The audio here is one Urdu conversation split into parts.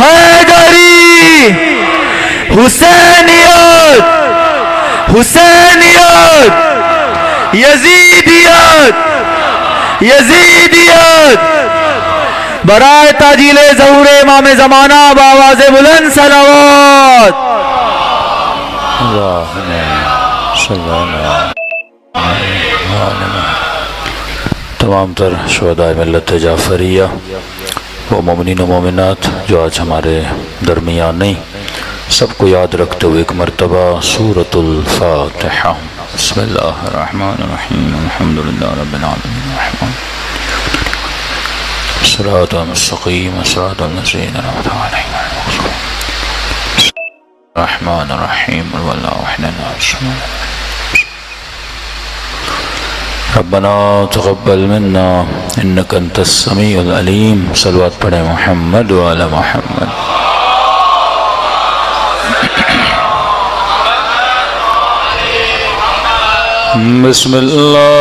حیدری، حسینیت، حسینیت، یزیدیت، یزیدیت، برائے تاجیل ظہور امام زمانہ بآواز بلند صلوات۔ اللہم صلی اللہ تمام تر شہداء ملت جعفریہ و مومنین و مومنات جو آج ہمارے درمیان نہیں، سب کو یاد رکھتے ہوئے ایک مرتبہ سورۃ الفاتحہ۔ بسم اللہ الرحمن الرحیم، الحمدللہ رب العالمین، الرحمن صراط مستقیم، صراط الذین انعمت علیہم الرحمن الرحیم، قل واللہ احد اللہ الصمد۔ ربنا تقبل منا انک انت السمیع العلیم۔ صلوات پڑھیں محمد وعلی محمد۔ بسم اللہ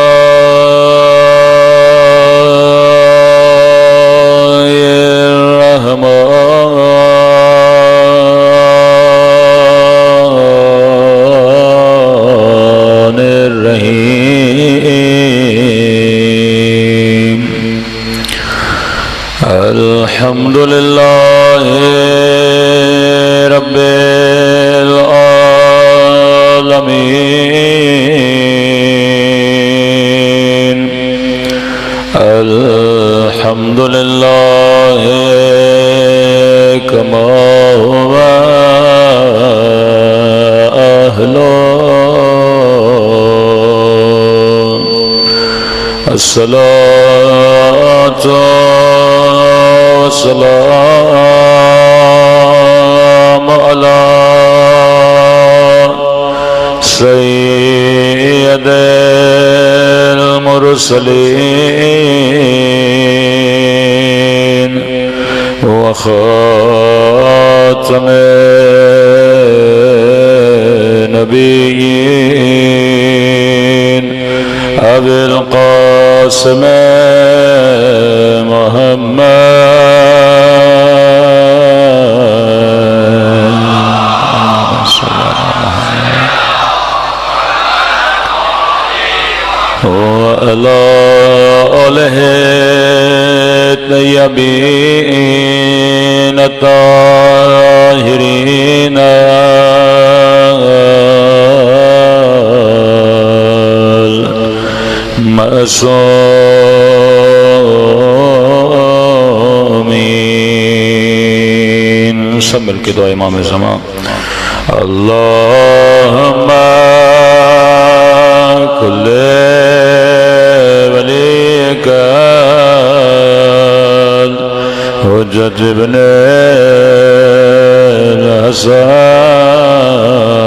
الحمد للہ رب العالمین، الحمد للہ کما هو اہلہ، الصلاۃ والسلام علی سید المرسلین وخاتم النبیین ابی القاسم محمد وعلى آله الطيبين الطاهرين المعصومين۔ سب مل کے دعا امام زمان۔ اللہم کل ولیک حجت ابن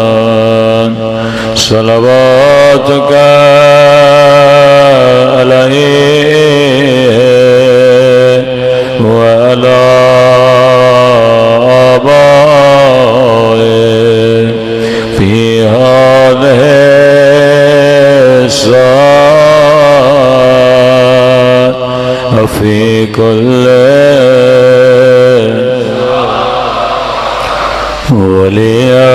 الحسن صلواتک علیہ وعلی آبائه فی هذه الساعة وفي كل وليا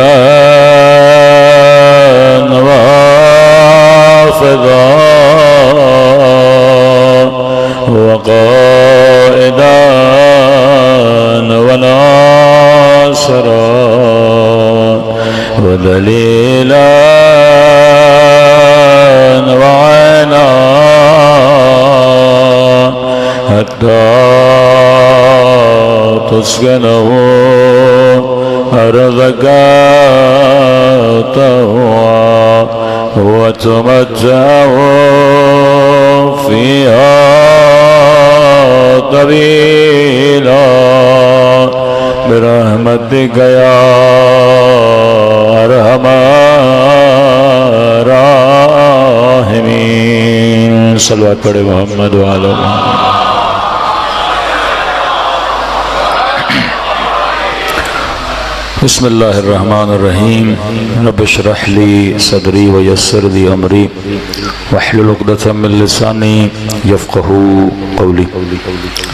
وافضا وقائدا وناصرا ودليلا وعينا حتى تسكنه أرضك طوعا وتمتعه فيها طويلا برحمتك يا أرحم الراحمين۔ صلوات پڑھے محمد وعلی محمد۔ بسم اللہ الرحمن الرحیم رب اشرح لی صدری ویسر لی امری واحلل عقدۃ من لسانی یفقہوا قولی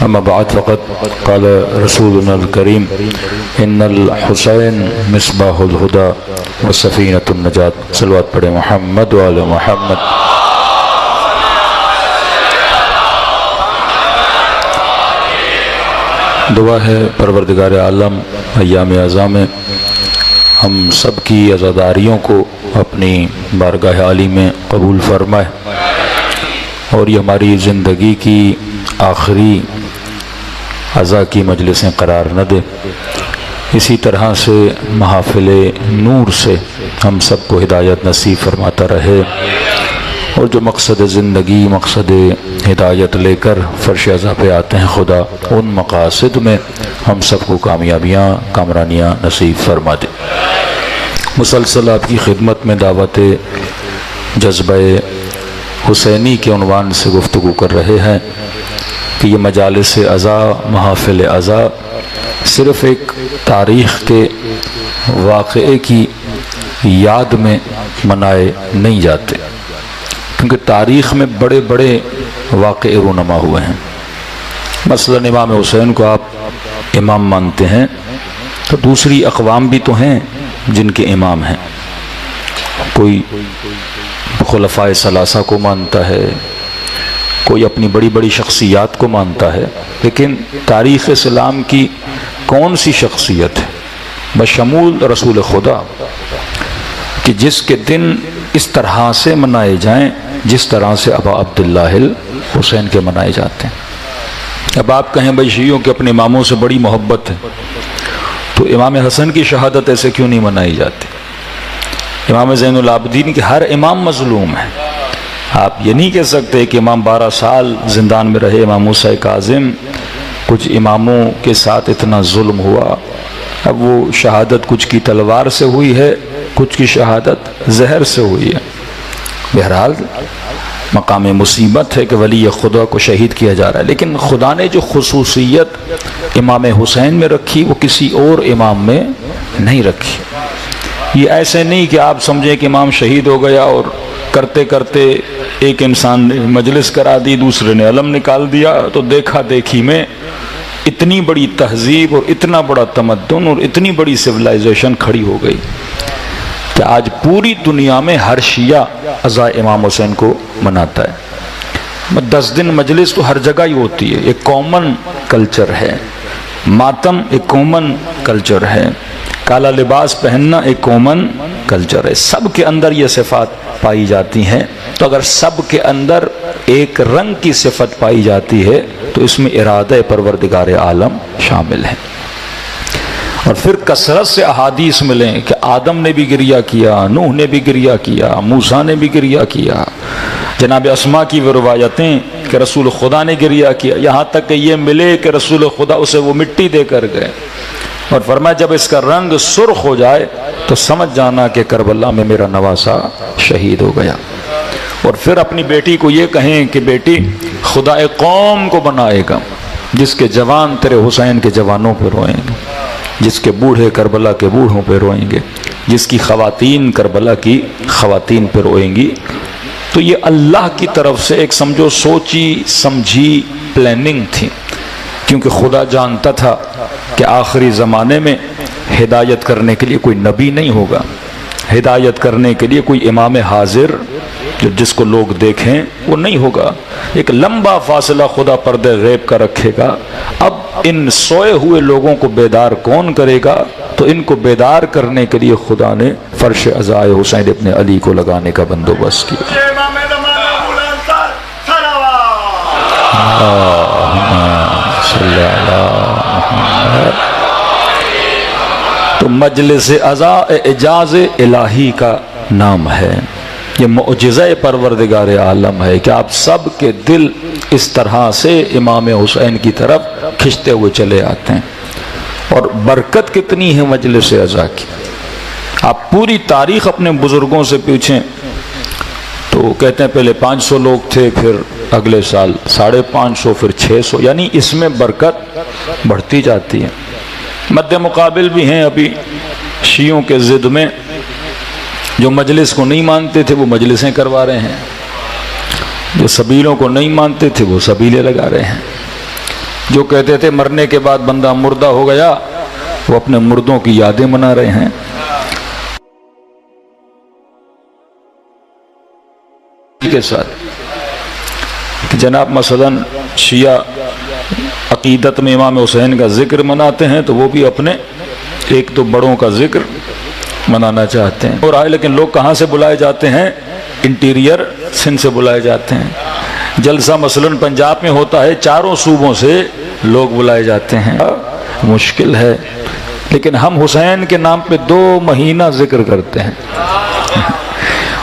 اما بعد فقد قال رسولنا الکریم ان الحسین مصباح الہدی وسفینۃ النجات۔ صلوات پڑھیں محمد وعلی محمد۔ دعا ہے پروردگار عالم ایام اعظام میں ہم سب کی عزاداریوں کو اپنی بارگاہ عالی میں قبول فرمائے اور یہ ہماری زندگی کی آخری عزا کی مجلسیں قرار نہ دے۔ اسی طرح سے محافل نور سے ہم سب کو ہدایت نصیب فرماتا رہے اور جو مقصد زندگی، مقصد ہدایت لے کر فرش عزا پہ آتے ہیں خدا، ان مقاصد میں ہم سب کو کامیابیاں، کامرانیاں نصیب فرما دے۔ مسلسل آپ کی خدمت میں دعوت جذبہ حسینی کے عنوان سے گفتگو کر رہے ہیں کہ یہ مجالس عزا، محافل عزا صرف ایک تاریخ کے واقعے کی یاد میں منائے نہیں جاتے، کیونکہ تاریخ میں بڑے بڑے واقعے رونما ہوئے ہیں۔ مثلا امام حسین کو آپ امام مانتے ہیں تو دوسری اقوام بھی تو ہیں جن کے امام ہیں۔ کوئی خلفائے ثلاثہ کو مانتا ہے، کوئی اپنی بڑی بڑی شخصیات کو مانتا ہے، لیکن تاریخ اسلام کی کون سی شخصیت ہے بشمول رسول خدا کہ جس کے دن اس طرح سے منائے جائیں جس طرح سے ابا عبداللہ الحسین کے منائے جاتے ہیں۔ اب آپ کہیں بھائی شیعوں کے اپنے اماموں سے بڑی محبت ہے تو امام حسن کی شہادت ایسے کیوں نہیں منائی جاتی؟ امام زین العابدین کے ہر امام مظلوم ہے۔ آپ یہ نہیں کہہ سکتے کہ امام 12 سال زندان میں رہے، امام موسیٰ کاظم، کچھ اماموں کے ساتھ اتنا ظلم ہوا، اب وہ شہادت کچھ کی تلوار سے ہوئی ہے، کچھ کی شہادت زہر سے ہوئی ہے۔ بہرحال مقام مصیبت ہے کہ ولی خدا کو شہید کیا جا رہا ہے، لیکن خدا نے جو خصوصیت امام حسین میں رکھی وہ کسی اور امام میں نہیں رکھی۔ یہ ایسے نہیں کہ آپ سمجھیں کہ امام شہید ہو گیا اور کرتے کرتے ایک انسان نے مجلس کرا دی، دوسرے نے علم نکال دیا تو دیکھا دیکھی میں اتنی بڑی تہذیب اور اتنا بڑا تمدن اور اتنی بڑی سویلائزیشن کھڑی ہو گئی کہ آج پوری دنیا میں ہر شیعہ عزا امام حسین کو مناتا ہے۔ 10 دن مجلس تو ہر جگہ ہی ہوتی ہے، ایک کامن کلچر ہے۔ ماتم ایک کامن کلچر ہے، کالا لباس پہننا ایک کامن کلچر ہے۔ سب کے اندر یہ صفات پائی جاتی ہیں، تو اگر سب کے اندر ایک رنگ کی صفت پائی جاتی ہے تو اس میں ارادہ پروردگار عالم شامل ہے۔ اور پھر کثرت سے احادیث ملیں کہ آدم نے بھی گریہ کیا، نوح نے بھی گریہ کیا، موسیٰ نے بھی گریہ کیا، جناب اسماء کی وہ روایتیں کہ رسول خدا نے گریہ کیا، یہاں تک کہ یہ ملے کہ رسول خدا اسے وہ مٹی دے کر گئے اور فرمایا جب اس کا رنگ سرخ ہو جائے تو سمجھ جانا کہ کربلا میں میرا نواسا شہید ہو گیا۔ اور پھر اپنی بیٹی کو یہ کہیں کہ بیٹی خدا ایک قوم کو بنائے گا جس کے جوان تیرے حسین کے جوانوں پہ روئیں گے، جس کے بوڑھے کربلا کے بوڑھوں پہ روئیں گے، جس کی خواتین کربلا کی خواتین پہ روئیں گی۔ تو یہ اللہ کی طرف سے ایک سمجھو سوچی سمجھی پلاننگ تھی، کیونکہ خدا جانتا تھا کہ آخری زمانے میں ہدایت کرنے کے لیے کوئی نبی نہیں ہوگا، ہدایت کرنے کے لیے کوئی امام حاضر جس کو لوگ دیکھیں وہ نہیں ہوگا۔ ایک لمبا فاصلہ خدا پردے غیب کا رکھے گا۔ اب ان سوئے ہوئے لوگوں کو بیدار کون کرے گا؟ تو ان کو بیدار کرنے کے لیے خدا نے فرش عزائے حسین ابن علی کو لگانے کا بندوبست کیا۔ تو مجلس عزا اعجاز الہی کا نام ہے، یہ معجزہ پروردگار عالم ہے کہ آپ سب کے دل اس طرح سے امام حسین کی طرف کھنچتے ہوئے چلے آتے ہیں۔ اور برکت کتنی ہے مجلس عزا کی، آپ پوری تاریخ اپنے بزرگوں سے پوچھیں تو کہتے ہیں پہلے 500 لوگ تھے، پھر اگلے سال 550، پھر 600، یعنی اس میں برکت بڑھتی جاتی ہے۔ مد مقابل بھی ہیں ابھی شیعوں کے ضد میں جو مجلس کو نہیں مانتے تھے وہ مجلسیں کروا رہے ہیں، جو سبیلوں کو نہیں مانتے تھے وہ سبیلیں لگا رہے ہیں، جو کہتے تھے مرنے کے بعد بندہ مردہ ہو گیا وہ اپنے مردوں کی یادیں منا رہے ہیں۔ کے ساتھ کہ جناب مثلاً شیعہ عقیدت میں امام حسین کا ذکر مناتے ہیں تو وہ بھی اپنے ایک دو بڑوں کا ذکر منانا چاہتے ہیں، اور آئے لیکن لوگ کہاں سے بلائے جاتے ہیں؟ انٹیریئر سندھ سے بلائے جاتے ہیں۔ جلسہ مثلاً پنجاب میں ہوتا ہے، چاروں صوبوں سے لوگ بلائے جاتے ہیں، مشکل ہے، لیکن ہم حسین کے نام پہ 2 مہینہ ذکر کرتے ہیں،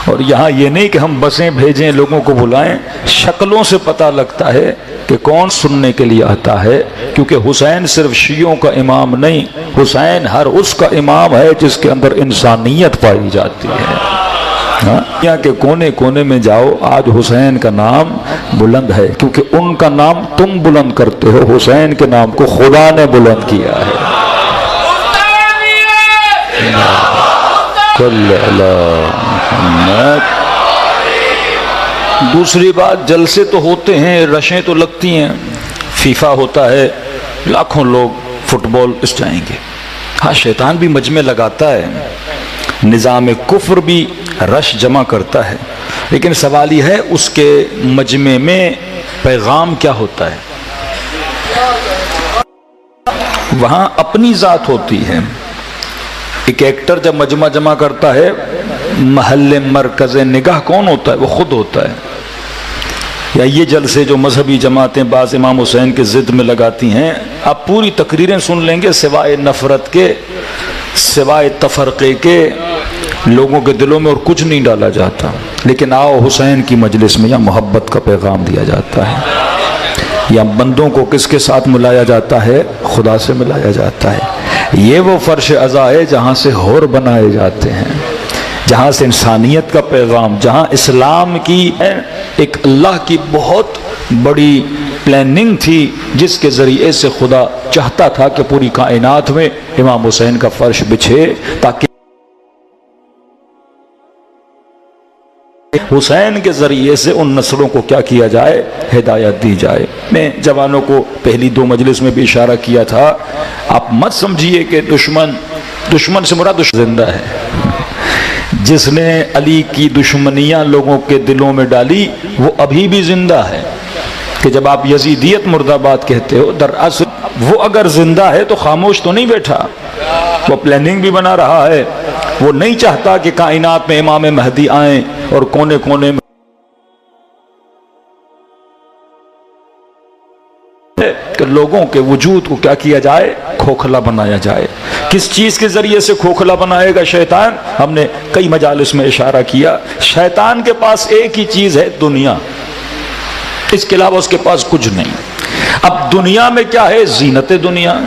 اور یہاں یہ نہیں کہ ہم بسیں بھیجیں لوگوں کو بلائیں، شکلوں سے پتہ لگتا ہے کہ کون سننے کے لیے آتا ہے، کیونکہ حسین صرف شیعوں کا امام نہیں، حسین ہر اس کا امام ہے جس کے اندر انسانیت پائی جاتی ہے۔ دنیا کے کونے کونے میں جاؤ، آج حسین کا نام بلند ہے، کیونکہ ان کا نام تم بلند کرتے ہو، حسین کے نام کو خدا نے بلند کیا ہے۔ دوسری بات، جلسے تو ہوتے ہیں، رشیں تو لگتی ہیں، فیفا ہوتا ہے، لاکھوں لوگ فٹ بال اس جائیں گے، ہاں شیطان بھی مجمع لگاتا ہے، نظام کفر بھی رش جمع کرتا ہے، لیکن سوال یہ ہے اس کے مجمع میں پیغام کیا ہوتا ہے؟ وہاں اپنی ذات ہوتی ہے۔ ایک ایکٹر جب مجمع جمع کرتا ہے، محل مرکز نگاہ کون ہوتا ہے؟ وہ خود ہوتا ہے۔ یا یہ جلسے جو مذہبی جماعتیں بعض امام حسین کے ضد میں لگاتی ہیں، آپ پوری تقریریں سن لیں گے، سوائے نفرت کے، سوائے تفرقے کے، لوگوں کے دلوں میں اور کچھ نہیں ڈالا جاتا، لیکن آؤ حسین کی مجلس میں یا محبت کا پیغام دیا جاتا ہے، یا بندوں کو کس کے ساتھ ملایا جاتا ہے؟ خدا سے ملایا جاتا ہے۔ یہ وہ فرش عزا ہے جہاں سے حور بنائے جاتے ہیں، جہاں سے انسانیت کا پیغام، جہاں اسلام کی ایک اللہ کی بہت بڑی پلاننگ تھی جس کے ذریعے سے خدا چاہتا تھا کہ پوری کائنات میں امام حسین کا فرش بچھے، تاکہ حسین کے ذریعے سے ان نسلوں کو کیا کیا جائے؟ ہدایت دی جائے۔ میں جوانوں کو پہلی 2 مجلس میں بھی اشارہ کیا تھا، آپ مت سمجھیے کہ دشمن سے مراد زندہ ہے۔ جس نے علی کی دشمنیاں لوگوں کے دلوں میں ڈالی وہ ابھی بھی زندہ ہے، کہ جب آپ یزیدیت مرد آباد کہتے ہو، دراصل وہ اگر زندہ ہے تو خاموش تو نہیں بیٹھا، وہ پلاننگ بھی بنا رہا ہے، وہ نہیں چاہتا کہ کائنات میں امام مہدی آئیں اور کونے کونے میں کہ لوگوں کے وجود کو کیا کیا جائے؟ کھوکھلا بنایا جائے۔ کس چیز کے ذریعے سے کھوکھلا بنائے گا شیطان؟ ہم نے کئی مجالس میں اشارہ کیا، شیطان کے پاس ایک ہی چیز ہے، دنیا، اس کے علاوہ اس کے پاس کچھ نہیں۔ اب دنیا میں کیا ہے؟ زینت دنیا،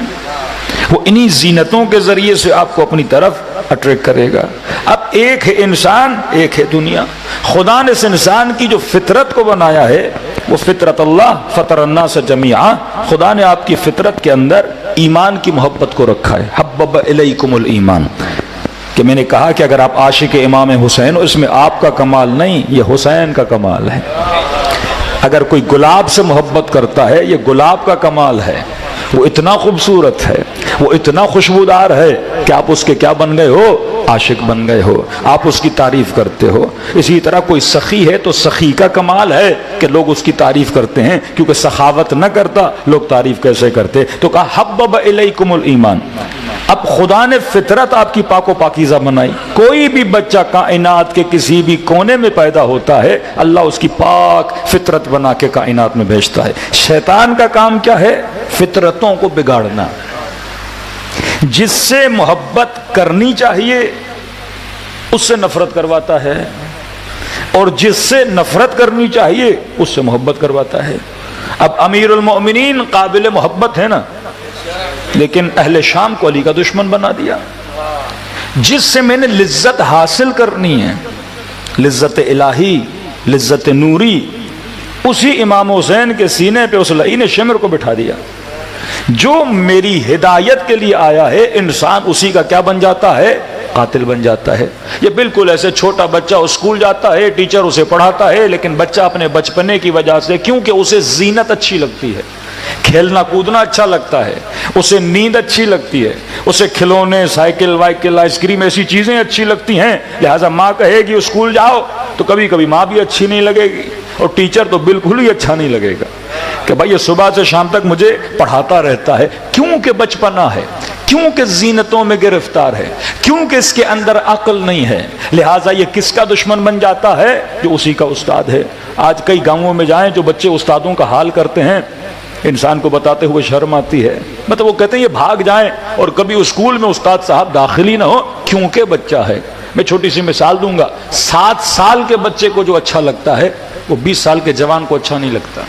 وہ انہی زینتوں کے ذریعے سے آپ کو اپنی طرف اٹریکٹ کرے گا۔ اب ایک ہے انسان، ایک ہے دنیا۔ خدا نے اس انسان کی جو فطرت کو بنایا ہے وہ فطرت اللہ فطر الناس جمیعا، خدا نے آپ کی فطرت کے اندر ایمان کی محبت کو رکھا ہے۔ حبب الیکم الایمان، کہ میں نے کہا کہ اگر آپ عاشق امام حسین ہو، اس میں آپ کا کمال نہیں، یہ حسین کا کمال ہے۔ اگر کوئی گلاب سے محبت کرتا ہے، یہ گلاب کا کمال ہے، وہ اتنا خوبصورت ہے، وہ اتنا خوشبودار ہے کہ آپ اس کے کیا بن گئے ہو؟ عاشق بن گئے ہو، آپ اس کی تعریف کرتے ہو۔ اسی طرح کوئی سخی ہے تو سخی کا کمال ہے کہ لوگ اس کی تعریف کرتے ہیں، کیونکہ سخاوت نہ کرتا لوگ تعریف کیسے کرتے؟ تو کہا حبب الیکم الایمان۔ اب خدا نے فطرت آپ کی پاک و پاکیزہ بنائی۔ کوئی بھی بچہ کائنات کے کسی بھی کونے میں پیدا ہوتا ہے، اللہ اس کی پاک فطرت بنا کے کائنات میں بھیجتا ہے۔ شیطان کا کام کیا ہے؟ فطرتوں کو بگاڑنا۔ جس سے محبت کرنی چاہیے اس سے نفرت کرواتا ہے، اور جس سے نفرت کرنی چاہیے اس سے محبت کرواتا ہے۔ اب امیر المؤمنین قابل محبت ہے نا، لیکن اہل شام کو علی کا دشمن بنا دیا۔ جس سے میں نے لذت حاصل کرنی ہے، لذت الہی، لذت نوری، اسی امام حسین کے سینے پہ اس لعین شمر کو بٹھا دیا۔ جو میری ہدایت کے لیے آیا ہے انسان اسی کا کیا بن جاتا ہے؟ قاتل بن جاتا ہے۔ یہ بالکل ایسے چھوٹا بچہ اسکول جاتا ہے، ٹیچر اسے پڑھاتا ہے، لیکن بچہ اپنے بچپنے کی وجہ سے، کیونکہ اسے زینت اچھی لگتی ہے، کھیلنا کودنا اچھا لگتا ہے، اسے نیند اچھی لگتی ہے، اسے کھلونے، سائیکل وائیکل، آئس کریم ایسی چیزیں اچھی لگتی ہیں، لہٰذا ماں کہے گی اسکول جاؤ تو کبھی کبھی ماں بھی اچھی نہیں لگے گی، اور ٹیچر تو بالکل ہی اچھا نہیں لگے گا کہ بھائی یہ صبح سے شام تک مجھے پڑھاتا رہتا ہے۔ کیونکہ بچپنا ہے، کیونکہ زینتوں میں گرفتار ہے، کیونکہ اس کے اندر عقل نہیں ہے، لہٰذا یہ کس کا دشمن بن جاتا ہے؟ جو اسی کا استاد ہے۔ آج کئی گاؤں میں جائیں جو بچے استادوں کا حال کرتے ہیں، انسان کو بتاتے ہوئے شرم آتی ہے، مطلب وہ کہتے ہیں یہ بھاگ جائیں اور کبھی اسکول میں استاد صاحب داخل ہی نہ ہو، کیونکہ بچہ ہے۔ میں چھوٹی سی مثال دوں گا، 7 سال کے بچے کو جو اچھا لگتا ہے وہ 20 سال کے جوان کو اچھا نہیں لگتا۔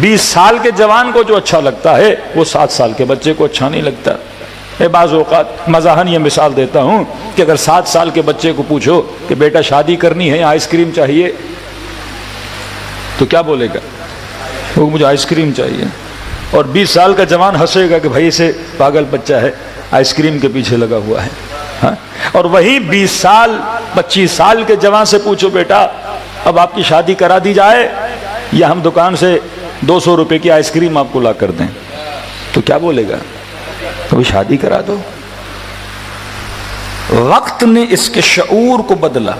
20 سال کے جوان کو جو اچھا لگتا ہے وہ 7 سال کے بچے کو اچھا نہیں لگتا۔ میں بعض اوقات مزاحن یہ مثال دیتا ہوں کہ اگر 7 سال کے بچے کو پوچھو کہ بیٹا شادی کرنی ہے، آئس کریم چاہیے، تو کیا بولے گا؟ وہ مجھے آئس کریم چاہیے۔ اور 20 سال کا جوان ہنسے گا کہ بھائی اسے پاگل بچہ ہے، آئس کریم کے پیچھے لگا ہوا ہے۔ ہاں؟ اور وہی 20 سال 25 سال کے جوان سے پوچھو بیٹا اب آپ کی شادی کرا دی جائے یا ہم دکان سے 200 روپے کی آئس کریم آپ کو لا کر دیں، تو کیا بولے گا؟ تو شادی کرا دو۔ وقت نے اس کے شعور کو بدلا،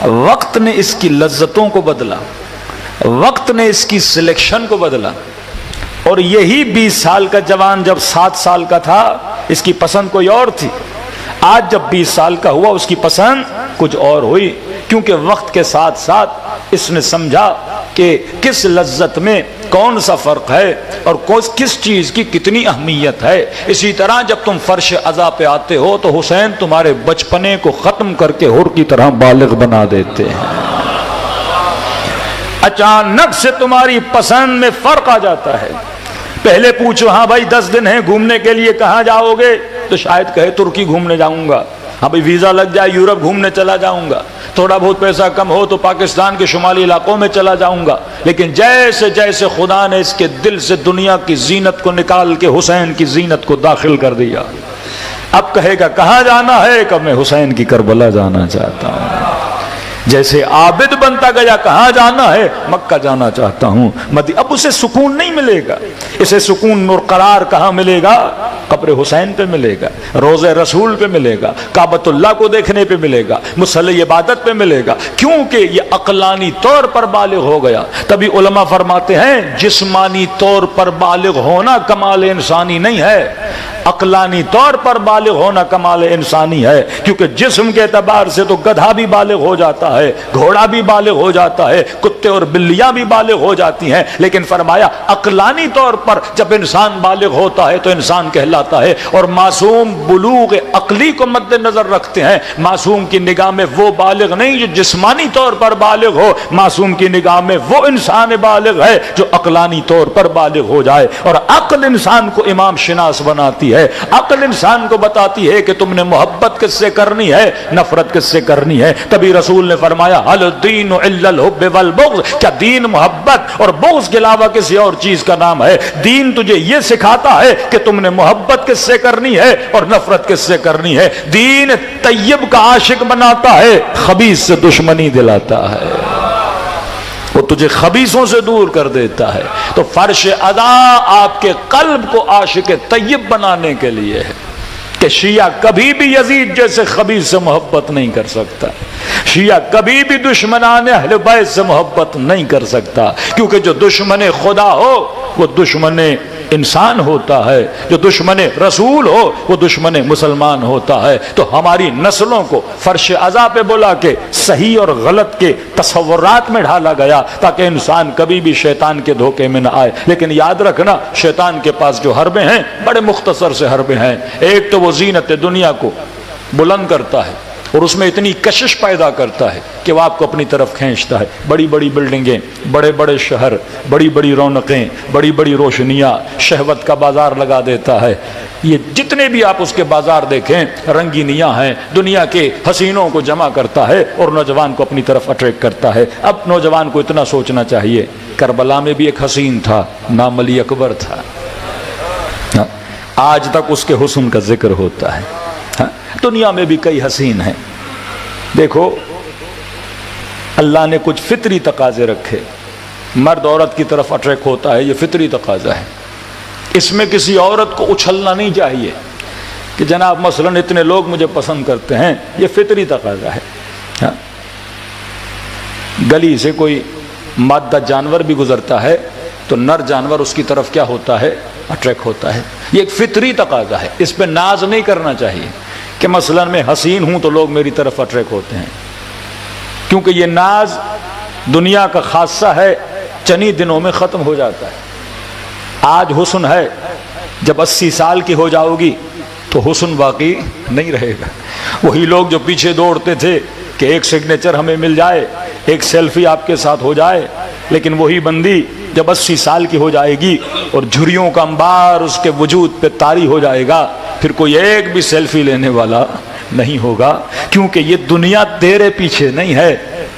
وقت نے اس کی لذتوں کو بدلا، وقت نے اس کی سلیکشن کو بدلا، اور یہی 20 سال کا جوان جب 7 سال کا تھا اس کی پسند کوئی اور تھی، آج جب 20 سال کا ہوا اس کی پسند کچھ اور ہوئی، کیونکہ وقت کے ساتھ ساتھ اس نے سمجھا کہ کس لذت میں کون سا فرق ہے اور کس چیز کی کتنی اہمیت ہے۔ اسی طرح جب تم فرش عزا پہ آتے ہو تو حسین تمہارے بچپنے کو ختم کر کے حور کی طرح بالغ بنا دیتے ہیں۔ اچانک سے تمہاری پسند میں فرق آ جاتا ہے۔ پہلے پوچھو ہاں بھائی 10 دن ہیں گھومنے کے لیے کہاں جاؤ گے، تو شاید کہے ترکی گھومنے جاؤں گا، ہاں بھائی ویزا لگ جائے یورپ گھومنے چلا جاؤں گا، تھوڑا بہت پیسہ کم ہو تو پاکستان کے شمالی علاقوں میں چلا جاؤں گا۔ لیکن جیسے جیسے خدا نے اس کے دل سے دنیا کی زینت کو نکال کے حسین کی زینت کو داخل کر دیا، اب کہے گا کہاں جانا ہے، کہ میں حسین کی کربلا جانا چاہتا ہوں۔ جیسے عابد بنتا گیا کہاں جانا ہے، مکہ جانا چاہتا ہوں۔ اب اسے سکون نہیں ملے گا، اسے سکون اور قرار کہاں ملے گا؟ قبر حسین پہ ملے گا، روضہ رسول پہ ملے گا، کعبۃ اللہ کو دیکھنے پہ ملے گا، مصلی عبادت پہ ملے گا، کیونکہ یہ عقلانی طور پر بالغ ہو گیا۔ تبھی علماء فرماتے ہیں جسمانی طور پر بالغ ہونا کمال انسانی نہیں ہے، عقلانی طور پر بالغ ہونا کمال انسانی ہے، کیونکہ جسم کے اعتبار سے تو گدھا بھی بالغ ہو جاتا ہے، گھوڑا بھی بالغ ہو جاتا ہے، کتے اور بلیاں بھی بالغ ہو جاتی ہیں، لیکن فرمایا عقلانی طور پر جب انسان بالغ ہوتا ہے تو انسان کہلاتا ہے۔ اور معصوم بلوغ عقلی کو مد نظر رکھتے ہیں، معصوم کی نگاہ میں وہ بالغ نہیں جو جسمانی طور پر بالغ ہو، معصوم کی نگاہ میں وہ انسان بالغ ہے جو عقلانی طور پر بالغ ہو جائے۔ اور عقل انسان کو امام شناس بناتی ہے، عقل انسان کو بتاتی ہے کہ تم نے محبت کس سے کرنی ہے، نفرت کس سے کرنی ہے۔ تبھی رسول نے فرمایا حل الدین الا الحب والبغض، کیا دین محبت اور بغض کے علاوہ کسی اور چیز کا نام ہے؟ دین تجھے یہ سکھاتا ہے کہ تم نے محبت کس سے کرنی ہے اور نفرت کس سے کرنی ہے۔ دین طیب کا عاشق بناتا ہے، خبیث سے دشمنی دلاتا ہے، وہ تجھے خبیثوں سے دور کر دیتا ہے۔ تو فرش عزا آپ کے قلب کو عاشق طیب بنانے کے لیے ہے کہ شیعہ کبھی بھی یزید جیسے خبیث سے محبت نہیں کر سکتا، شیعہ کبھی بھی دشمنان اہل بیت سے محبت نہیں کر سکتا، کیونکہ جو دشمن خدا ہو وہ دشمن انسان ہوتا ہے، جو دشمن رسول ہو وہ دشمن مسلمان ہوتا ہے۔ تو ہماری نسلوں کو فرش عزا پہ بلا کے صحیح اور غلط کے تصورات میں ڈھالا گیا تاکہ انسان کبھی بھی شیطان کے دھوکے میں نہ آئے۔ لیکن یاد رکھنا شیطان کے پاس جو حربے ہیں بڑے مختصر سے حربے ہیں۔ ایک تو وہ زینت دنیا کو بلند کرتا ہے، اور اس میں اتنی کشش پیدا کرتا ہے کہ وہ آپ کو اپنی طرف کھینچتا ہے. بڑی بڑی بلڈنگیں، بڑے بڑے شہر، بڑی بڑی رونقیں، بڑی بڑی روشنیاں، شہوت کا بازار لگا دیتا ہے. یہ جتنے بھی آپ اس کے بازار دیکھیں رنگینیاں ہیں، دنیا کے حسینوں کو جمع کرتا ہے اور نوجوان کو اپنی طرف اٹریکٹ کرتا ہے. اب نوجوان کو اتنا سوچنا چاہیے، کربلا میں بھی ایک حسین تھا، نام علی اکبر تھا. آج تک اس کے حسن کا ذکر ہوتا ہے. دنیا میں بھی کئی حسین ہیں. دیکھو اللہ نے کچھ فطری تقاضے رکھے. مرد عورت کی طرف اٹریکٹ ہوتا ہے، یہ فطری تقاضا ہے. اس میں کسی عورت کو اچھلنا نہیں چاہیے کہ جناب مثلاً اتنے لوگ مجھے پسند کرتے ہیں، یہ فطری تقاضا ہے. گلی سے کوئی مادہ جانور بھی گزرتا ہے تو نر جانور اس کی طرف کیا ہوتا ہے؟ اٹریکٹ ہوتا ہے. یہ ایک فطری تقاضا ہے. اس پہ ناز نہیں کرنا چاہیے کہ مثلاً میں حسین ہوں تو لوگ میری طرف اٹریکٹ ہوتے ہیں، کیونکہ یہ ناز دنیا کا خاصہ ہے، چند دنوں میں ختم ہو جاتا ہے. آج حسن ہے، جب 80 سال کی ہو جاؤ گی تو حسن باقی نہیں رہے گا. وہی لوگ جو پیچھے دوڑتے تھے کہ ایک سگنیچر ہمیں مل جائے، ایک سیلفی آپ کے ساتھ ہو جائے، لیکن وہی بندی جب 80 سال کی ہو جائے گی اور جھریوں کا انبار اس کے وجود پہ طاری ہو جائے گا، پھر کوئی ایک بھی سیلفی لینے والا نہیں ہوگا. کیونکہ یہ دنیا تیرے پیچھے نہیں ہے،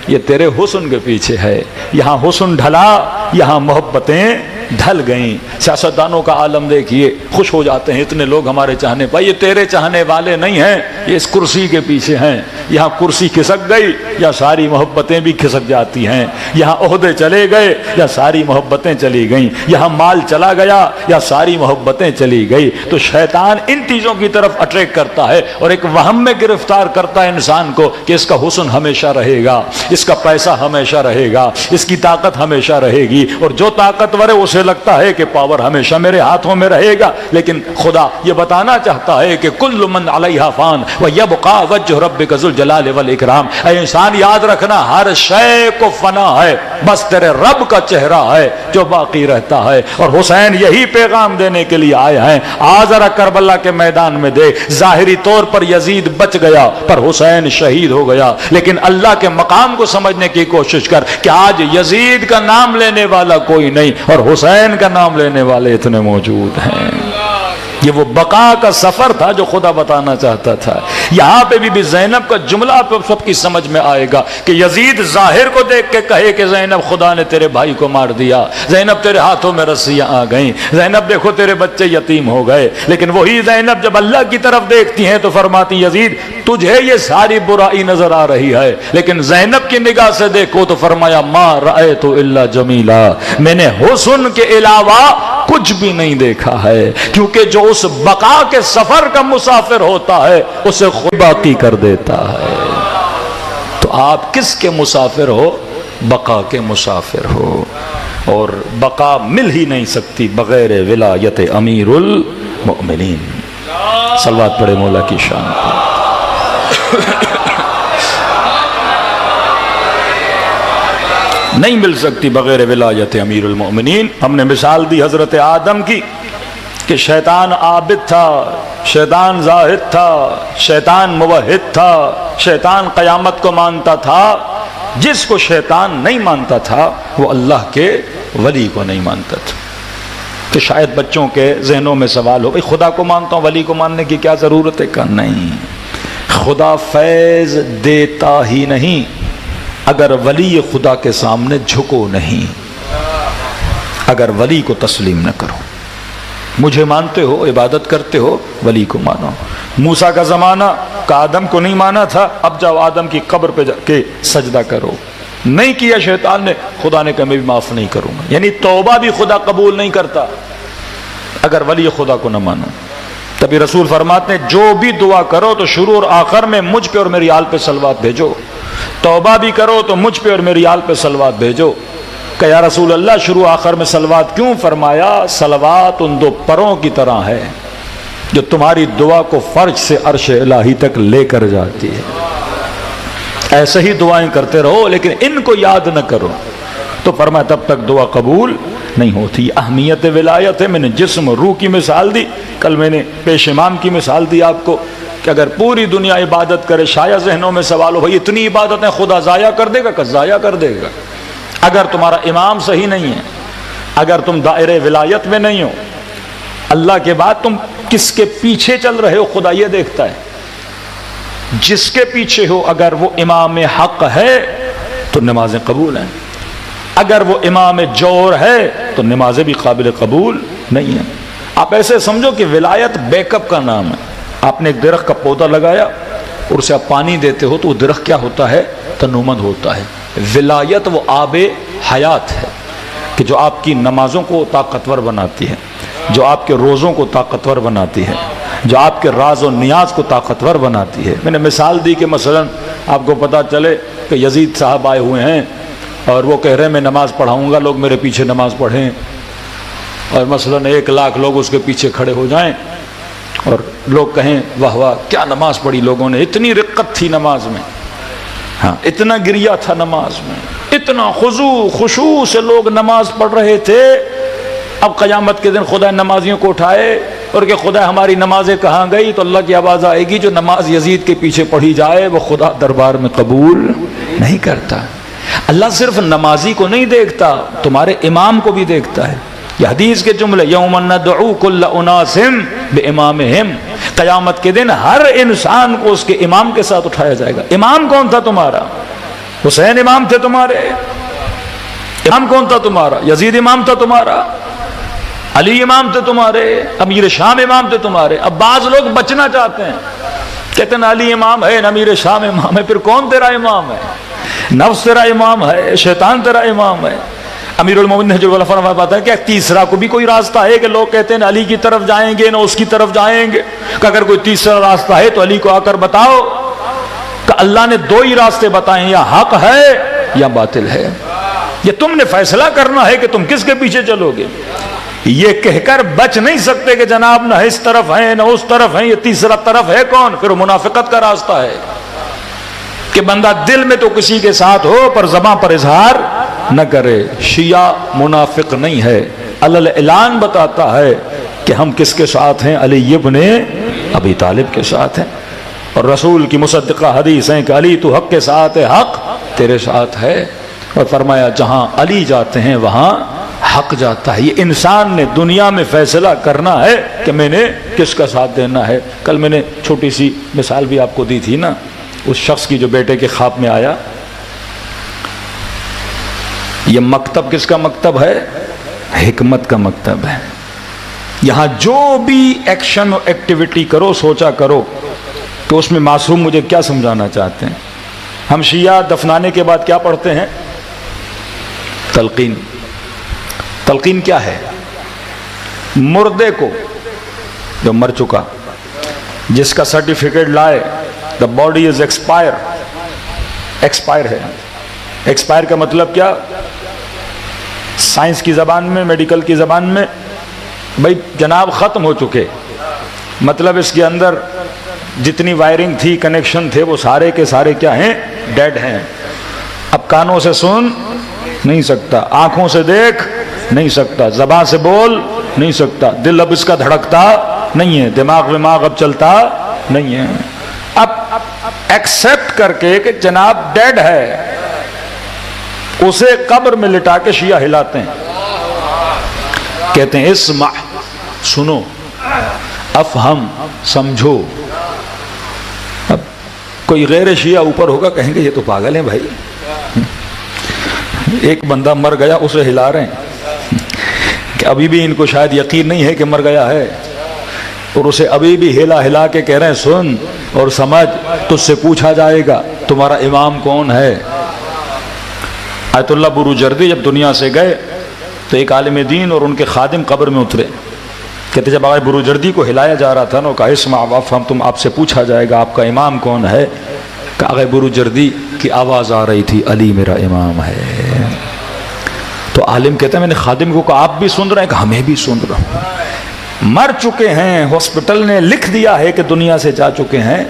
یہ تیرے حسن کے پیچھے ہے. یہاں حسن ڈھلا، یہاں محبتیں ڈھل گئیں. سیاستدانوں کا عالم دیکھیے، خوش ہو جاتے ہیں اتنے لوگ ہمارے چاہنے پر. یہ تیرے چاہنے والے نہیں ہیں، یہ اس کرسی کے پیچھے ہیں. یہاں کرسی کھسک گئی یا ساری محبتیں بھی کھسک جاتی ہیں. یہاں عہدے چلے گئے یا ساری محبتیں چلی گئیں. یہاں مال چلا گیا یا ساری محبتیں چلی گئی. تو شیطان ان چیزوں کی طرف اٹریکٹ کرتا ہے اور ایک وہم میں گرفتار کرتا ہے انسان کو کہ اس کا حسن ہمیشہ رہے گا، اس کا پیسہ ہمیشہ رہے گا، اس کی طاقت ہمیشہ رہے گی. اور جو طاقتور ہے اسے لگتا ہے کہ پاور ہمیشہ میرے ہاتھوں میں رہے گا. لیکن خدا یہ بتانا چاہتا ہے کہ کل من علیہا فان ویبقى وجہ ربک ذو الجلال والاکرام. اے انسان یاد رکھنا، ہر شے کو فنا ہے، بس تیرے رب کا چہرہ ہے جو باقی رہتا ہے. اور حسین یہی پیغام دینے کے لیے آئے ہیں. آج ذرا کربلا کے میدان میں دیکھ، ظاہری طور پر یزید بچ گیا پر حسین شہید ہو گیا. لیکن اللہ کے مقام کو سمجھنے کی کوشش کر کہ آج یزید کا نام لینے والا کوئی نہیں اور حسین کا نام لینے والے اتنے موجود ہیں. یہ وہ بقا کا سفر تھا جو خدا بتانا چاہتا تھا. یہاں پہ بھی زینب کا جملہ آپ سب کی سمجھ میں آئے گا کہ یزید ظاہر کو دیکھ کے کہے کہ زینب خدا نے تیرے بھائی کو مار دیا، زینب تیرے ہاتھوں میں رسیاں آ گئیں، زینب دیکھو تیرے بچے یتیم ہو گئے. لیکن وہی زینب جب اللہ کی طرف دیکھتی ہیں تو فرماتی یزید تجھے یہ ساری برائی نظر آ رہی ہے، لیکن زینب کی نگاہ سے دیکھو تو فرمایا ما رأیت الا جمیلا، میں نے حسن کے علاوہ کچھ بھی نہیں دیکھا ہے. کیونکہ جو اس بقا کے سفر کا مسافر ہوتا ہے اسے خود باقی کر دیتا ہے. تو آپ کس کے مسافر ہو؟ بقا کے مسافر ہو. اور بقا مل ہی نہیں سکتی بغیر ولایت امیر المؤمنین. صلوات پڑھے مولا کی شان پر. نہیں مل سکتی بغیر ولایت امیر المؤمنین. ہم نے مثال دی حضرت آدم کی کہ شیطان عابد تھا، شیطان زاہد تھا، شیطان موحد تھا، شیطان قیامت کو مانتا تھا. جس کو شیطان نہیں مانتا تھا وہ اللہ کے ولی کو نہیں مانتا تھا. کہ شاید بچوں کے ذہنوں میں سوال ہو، خدا کو مانتا ہوں ولی کو ماننے کی کیا ضرورت ہے؟ کہ نہیں، خدا فیض دیتا ہی نہیں اگر ولی خدا کے سامنے جھکو نہیں، اگر ولی کو تسلیم نہ کرو. مجھے مانتے ہو، عبادت کرتے ہو، ولی کو مانو. موسیٰ کا زمانہ کا آدم کو نہیں مانا تھا، اب جاؤ آدم کی قبر پہ جا کے سجدہ کرو. نہیں کیا شیطان نے، خدا نے کہا میں بھی معاف نہیں کروں گا. یعنی توبہ بھی خدا قبول نہیں کرتا اگر ولی خدا کو نہ مانو. تبھی رسول فرماتے ہیں جو بھی دعا کرو تو شروع اور آخر میں مجھ پہ اور میری آل پہ صلوات بھیجو. توبہ بھی کرو تو مجھ پہ اور میری آل پہ صلوات بھیجو. کہ یا رسول اللہ شروع آخر میں صلوات کیوں؟ فرمایا صلوات ان دو پروں کی طرح ہے جو تمہاری دعا کو فرش سے عرش الہی تک لے کر جاتی ہے. ایسے ہی دعائیں کرتے رہو لیکن ان کو یاد نہ کرو. تو فرمایا تب تک دعا قبول نہیں ہوتی. اہمیت ولایت ہے. میں نے جسم روح کی مثال دی، کل میں نے پیش امام کی مثال دی آپ کو کہ اگر پوری دنیا عبادت کرے، شاید ذہنوں میں سوال ہو بھائی اتنی عبادتیں خدا ضائع کر دے گا؟ کہ ضائع کر دے گا۔ اگر تمہارا امام صحیح نہیں ہے، اگر تم دائرے ولایت میں نہیں ہو، اللہ کے بعد تم کس کے پیچھے چل رہے ہو خدا یہ دیکھتا ہے۔ جس کے پیچھے ہو اگر وہ امام حق ہے تو نمازیں قبول ہیں، اگر وہ امام جور ہے تو نمازیں بھی قابل قبول نہیں ہیں۔ آپ ایسے سمجھو کہ ولایت بیک اپ کا نام ہے۔ آپ نے ایک درخت کا پودا لگایا اور اسے آپ پانی دیتے ہو تو وہ درخت کیا ہوتا ہے؟ تنومند ہوتا ہے۔ ولایت وہ آب حیات ہے کہ جو آپ کی نمازوں کو طاقتور بناتی ہے، جو آپ کے روزوں کو طاقتور بناتی ہے، جو آپ کے راز و نیاز کو طاقتور بناتی ہے۔ میں نے مثال دی کہ مثلا آپ کو پتا چلے کہ یزید صاحب آئے ہوئے ہیں اور وہ کہہ رہے ہیں میں نماز پڑھاؤں گا، لوگ میرے پیچھے نماز پڑھیں، اور مثلا 1,00,000 لوگ اس کے پیچھے کھڑے ہو جائیں اور لوگ کہیں واہ واہ کیا نماز پڑھی لوگوں نے، اتنی رقت تھی نماز میں، ہاں اتنا گریا تھا نماز میں، اتنا خشوع سے لوگ نماز پڑھ رہے تھے۔ اب قیامت کے دن خدا نمازیوں کو اٹھائے اور کہ خدا ہماری نمازیں کہاں گئی، تو اللہ کی آواز آئے گی جو نماز یزید کے پیچھے پڑھی جائے وہ خدا دربار میں قبول نہیں کرتا۔ اللہ صرف نمازی کو نہیں دیکھتا، تمہارے امام کو بھی دیکھتا ہے۔ یہ حدیث کے جملے یوم ندعو کل اناس بامامہم، قیامت کے دن ہر انسان کو اس کے امام کے ساتھ اٹھایا جائے گا۔ امام کون تھا تمہارا؟ حسین امام تھے تمہارے؟ امام کون تھا تمہارا؟ یزید امام تھا تمہارا؟ علی امام تھے تمہارے؟ امیر شام امام تھے تمہارے؟ اب بعض لوگ بچنا چاہتے ہیں، کہتے ہیں علی امام ہے، امیر شام امام ہے، پھر کون تیرا امام ہے؟ نفس تیرا امام ہے، شیطان تیرا امام ہے۔ امیر المومنین حجر اللہ فرماتا بات ہے کہ تیسرا کو بھی کوئی راستہ ہے کہ لوگ کہتے ہیں نہ علی کی طرف جائیں گے نہ اس کی طرف جائیں گے، کہ اگر کوئی تیسرا راستہ ہے تو علی کو آ کر بتاؤ کہ اللہ نے 2 ہی راستے بتائے ہیں، یا حق ہے یا باطل ہے، یہ تم نے فیصلہ کرنا ہے کہ تم کس کے پیچھے چلو گے۔ یہ کہہ کر بچ نہیں سکتے کہ جناب نہ اس طرف ہیں نہ اس طرف ہیں، یہ تیسرا طرف ہے کون؟ پھر منافقت کا راستہ ہے کہ بندہ دل میں تو کسی کے ساتھ ہو پر زباں پر اظہار نہ کرے۔ شیعہ منافق نہیں ہے، علل اعلان بتاتا ہے کہ ہم کس کے ساتھ ہیں؟ علی ابن ابی طالب کے ساتھ ہیں، اور رسول کی مصدقہ حدیث ہیں کہ علی تو حق کے ساتھ ہے، حق تیرے ساتھ ہے، اور فرمایا جہاں علی جاتے ہیں وہاں حق جاتا ہے۔ یہ انسان نے دنیا میں فیصلہ کرنا ہے کہ میں نے کس کا ساتھ دینا ہے۔ کل میں نے چھوٹی سی مثال بھی آپ کو دی تھی نا، اس شخص کی جو بیٹے کے خواب میں آیا۔ یہ مکتب کس کا مکتب ہے؟ حکمت کا مکتب ہے۔ یہاں جو بھی ایکشن اور ایکٹیویٹی کرو، سوچا کرو تو اس میں معصوم مجھے کیا سمجھانا چاہتے ہیں۔ ہم شیعہ دفنانے کے بعد کیا پڑھتے ہیں؟ تلقین۔ تلقین کیا ہے؟ مردے کو جو مر چکا، جس کا سرٹیفکیٹ لائے the body is expire ہے۔ ایکسپائر کا مطلب کیا؟ سائنس کی زبان میں، میڈیکل کی زبان میں، بھائی جناب ختم ہو چکے، مطلب اس کے اندر جتنی وائرنگ تھی، کنیکشن تھے، وہ سارے کے سارے کیا ہیں؟ ڈیڈ ہیں۔ اب کانوں سے سن نہیں سکتا، آنکھوں سے دیکھ نہیں سکتا، زبان سے بول نہیں سکتا، دل اب اس کا دھڑکتا نہیں ہے، دماغ اب چلتا نہیں ہے۔ اب ایکسپٹ کر کے کہ جناب ڈیڈ ہے، اسے قبر میں لٹا کے شیعہ ہلاتے ہیں، کہتے ہیں اسمع، سنو، افہم، سمجھو۔ اب کوئی غیر شیعہ اوپر ہوگا، کہیں گے یہ تو پاگل ہیں بھائی، ایک بندہ مر گیا اسے ہلا رہے ہیں، کہ ابھی بھی ان کو شاید یقین نہیں ہے کہ مر گیا ہے، اور اسے ابھی بھی ہلا کے کہہ رہے ہیں سن اور سمجھ، تجھ سے پوچھا جائے گا تمہارا امام کون ہے۔ آیت اللہ بروجردی جب دنیا سے گئے تو ایک عالم دین اور ان کے خادم قبر میں اترے، کہتے جب آقا بروجردی کو ہلایا جا رہا تھا نا، کہا اسمع وافہم، تم آپ سے پوچھا جائے گا آپ کا امام کون ہے۔ کہ آقا بروجردی کی آواز آ رہی تھی علی میرا امام ہے۔ تو عالم کہتا ہے میں نے خادم کو کہا آپ بھی سن رہے ہیں؟ کہ ہمیں بھی سن رہا ہوں۔ مر چکے ہیں، ہاسپٹل نے لکھ دیا ہے کہ دنیا سے جا چکے ہیں،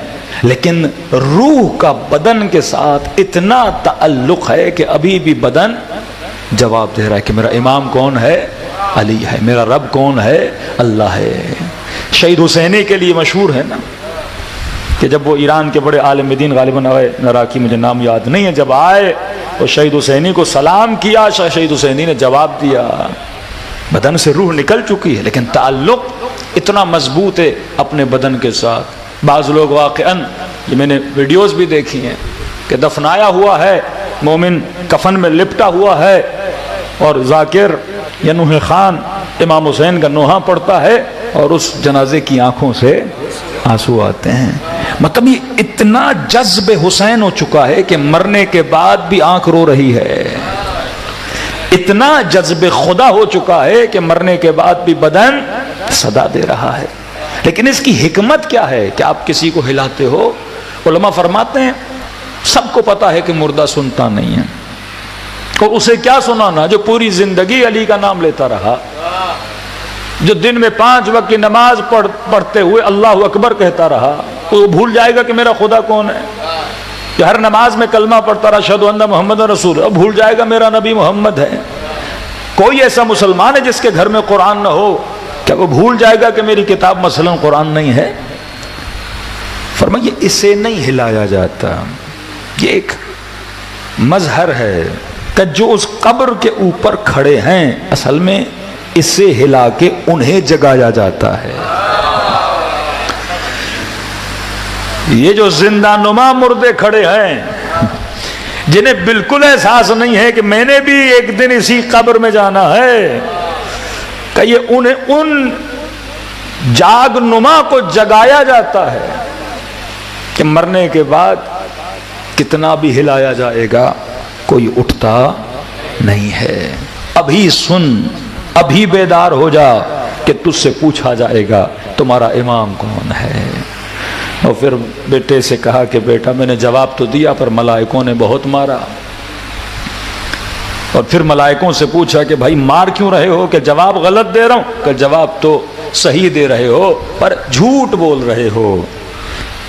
لیکن روح کا بدن کے ساتھ اتنا تعلق ہے کہ ابھی بھی بدن جواب دے رہا ہے کہ میرا امام کون ہے؟ علی ہے۔ میرا رب کون ہے؟ اللہ ہے۔ شہید حسینی کے لیے مشہور ہے نا، کہ جب وہ ایران کے بڑے عالم دین غالباً عراقی مجھے نام یاد نہیں ہے، جب آئے وہ شہید حسینی کو سلام کیا، شہید حسینی نے جواب دیا، بدن سے روح نکل چکی ہے لیکن تعلق اتنا مضبوط ہے اپنے بدن کے ساتھ۔ بعض لوگ واقعاً، یہ میں نے ویڈیوز بھی دیکھی ہیں کہ دفنایا ہوا ہے، مومن کفن میں لپٹا ہوا ہے اور ذاکر یا نوح خان امام حسین کا نوحہ پڑھتا ہے اور اس جنازے کی آنکھوں سے آنسو آتے ہیں۔ مطلب یہ اتنا جذب حسین ہو چکا ہے کہ مرنے کے بعد بھی آنکھ رو رہی ہے، اتنا جذب خدا ہو چکا ہے کہ مرنے کے بعد بھی بدن صدا دے رہا ہے۔ لیکن اس کی حکمت کیا ہے کہ آپ کسی کو ہلاتے ہو؟ علماء فرماتے ہیں سب کو پتا ہے کہ مردہ سنتا نہیں ہے، اور اسے کیا سنانا جو پوری زندگی علی کا نام لیتا رہا، جو دن میں 5 وقت کی نماز پڑھتے ہوئے اللہ اکبر کہتا رہا، وہ بھول جائے گا کہ میرا خدا کون ہے؟ کہ ہر نماز میں کلمہ پڑھتا رہا اشہدو ان محمد رسول، اب بھول جائے گا میرا نبی محمد ہے۔ کوئی ایسا مسلمان ہے جس کے گھر میں قرآن نہ ہو، کیا وہ بھول جائے گا کہ میری کتاب مثلا قرآن نہیں ہے؟ فرمایا اسے نہیں ہلایا جاتا، یہ ایک مظہر ہے کہ جو اس قبر کے اوپر کھڑے ہیں اصل میں اسے ہلا کے انہیں جگایا جاتا ہے۔ یہ جو زندہ نما مردے کھڑے ہیں جنہیں بالکل احساس نہیں ہے کہ میں نے بھی ایک دن اسی قبر میں جانا ہے، کہ یہ انہیں ان جاگ نما کو جگایا جاتا ہے کہ مرنے کے بعد کتنا بھی ہلایا جائے گا کوئی اٹھتا نہیں ہے۔ ابھی سن، ابھی بیدار ہو جا کہ تجھ سے پوچھا جائے گا تمہارا امام کون ہے۔ اور پھر بیٹے سے کہا کہ بیٹا میں نے جواب تو دیا پر ملائکوں نے بہت مارا، اور پھر ملائکوں سے پوچھا کہ بھائی مار کیوں رہے ہو؟ کہ جواب غلط دے رہا ہوں، کہ جواب تو صحیح دے رہے ہو پر جھوٹ بول رہے ہو۔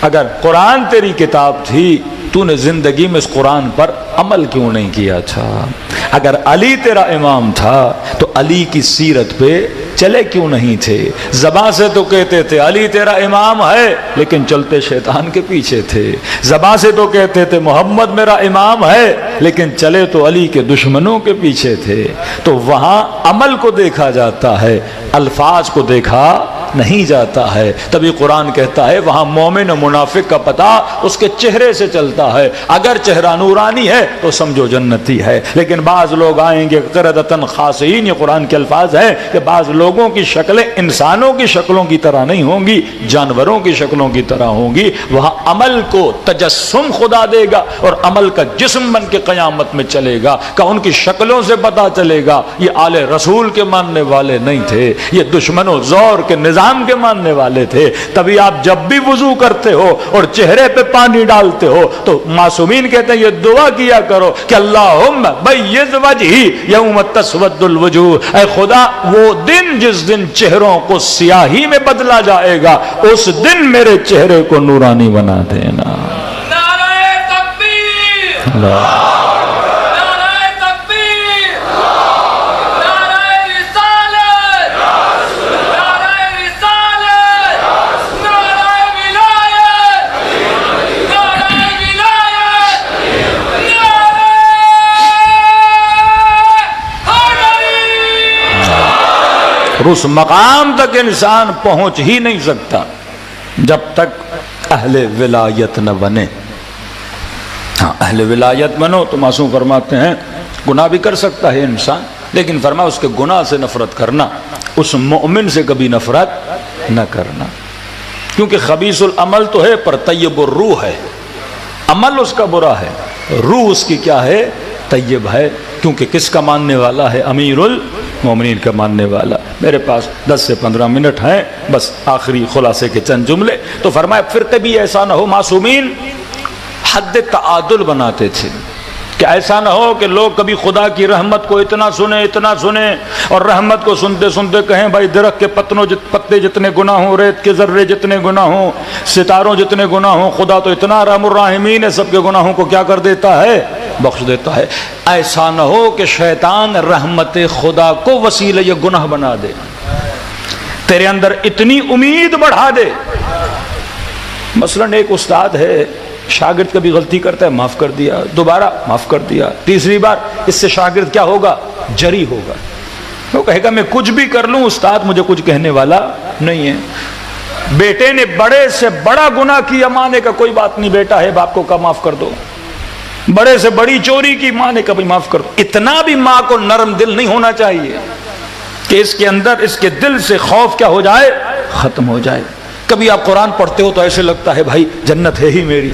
اگر قرآن تیری کتاب تھی تو نے زندگی میں اس قرآن پر عمل کیوں نہیں کیا تھا؟ اگر علی تیرا امام تھا تو علی کی سیرت پہ چلے کیوں نہیں تھے؟ زبان سے تو کہتے تھے علی تیرا امام ہے لیکن چلتے شیطان کے پیچھے تھے، زبان سے تو کہتے تھے محمد میرا امام ہے لیکن چلے تو علی کے دشمنوں کے پیچھے تھے۔ تو وہاں عمل کو دیکھا جاتا ہے، الفاظ کو دیکھا نہیں جاتا ہے۔ تبھی قرآن کہتا ہے وہاں مومن و منافق کا پتہ اس کے چہرے سے چلتا ہے، اگر چہرہ نورانی ہے تو سمجھو جنتی ہے۔ لیکن بعض لوگ آئیں گے قردۃ خاسئین، یہ قرآن کے الفاظ ہیں کہ بعض لوگوں کی شکلیں انسانوں کی شکلوں کی طرح نہیں ہوں گی، جانوروں کی شکلوں کی طرح ہوں گی۔ وہاں عمل کو تجسم خدا دے گا اور عمل کا جسم بن کے قیامت میں چلے گا، کہ ان کی شکلوں سے پتہ چلے گا یہ آل رسول کے ماننے والے نہیں تھے، یہ دشمن و زور کے نظام کے ماننے والے تھے۔ تبھی آپ جب بھی وضو کرتے ہو اور چہرے پہ پانی ڈالتے ہو تو معصومین کہتے ہیں یہ دعا کیا کرو کہ اللہم بیض وجہی یوم تسود الوجوہ، اے خدا وہ دن جس دن چہروں کو سیاہی میں بدلا جائے گا اس دن میرے چہرے کو نورانی بنا دینا۔ نعرہ تکبیر، اللہ نعرہ تکبیر، نعرہ رسالت، نعرہ رسالت، نعرہ ولایت، نعرہ ولایت، نعرہ حیدری۔ اور اس مقام تک انسان پہنچ ہی نہیں سکتا جب تک اہل ولایت نہ بنے۔ ہاں اہل ولایت بنو تو معصوم فرماتے ہیں گناہ بھی کر سکتا ہے انسان، لیکن فرمایا اس کے گناہ سے نفرت کرنا، اس مومن سے کبھی نفرت نہ کرنا، کیونکہ خبیث العمل تو ہے پر طیب الروح ہے، عمل اس کا برا ہے، روح اس کی کیا ہے؟ طیب ہے، کیونکہ کس کا ماننے والا ہے؟ امیر المومنین کا ماننے والا۔ میرے پاس 10 سے 15 منٹ ہیں، بس آخری خلاصے کے چند جملے۔ تو فرمایا پھر کبھی ایسا نہ ہو، معصومین حد تعادل بناتے تھے کہ ایسا نہ ہو کہ لوگ کبھی خدا کی رحمت کو اتنا سنیں اور رحمت کو سنتے سنتے کہیں بھائی درخت کے پتے جتنے گناہ ہوں، ریت کے ذرے جتنے گناہ ہوں، ستاروں جتنے گناہ ہوں، خدا تو اتنا رحم الراحمین ہے، سب کے گناہوں کو کیا کر دیتا ہے؟ بخش دیتا ہے۔ ایسا نہ ہو کہ شیطان رحمت خدا کو وسیلہ یہ گناہ بنا دے، تیرے اندر اتنی امید بڑھا دے مثلاً ایک استاد ہے، شاگرد کبھی غلطی کرتا ہے، معاف کر دیا، دوبارہ معاف کر دیا، تیسری بار، اس سے شاگرد کیا ہوگا؟ جری ہوگا۔ وہ کہے گا میں کچھ بھی کر لوں استاد مجھے کچھ کہنے والا نہیں ہے۔ بیٹے نے بڑے سے بڑا گناہ کیا، ماں نے کہا کوئی بات نہیں بیٹا ہے، باپ کو کہا معاف کر دو۔ بڑے سے بڑی چوری کی، ماں نے کہا بھائی معاف کر دو۔ اتنا بھی ماں کو نرم دل نہیں ہونا چاہیے کہ اس کے اندر، اس کے دل سے خوف کیا ہو جائے؟ ختم ہو جائے۔ کبھی آپ قرآن پڑھتے ہو تو ایسے لگتا ہے بھائی جنت ہے ہی میری،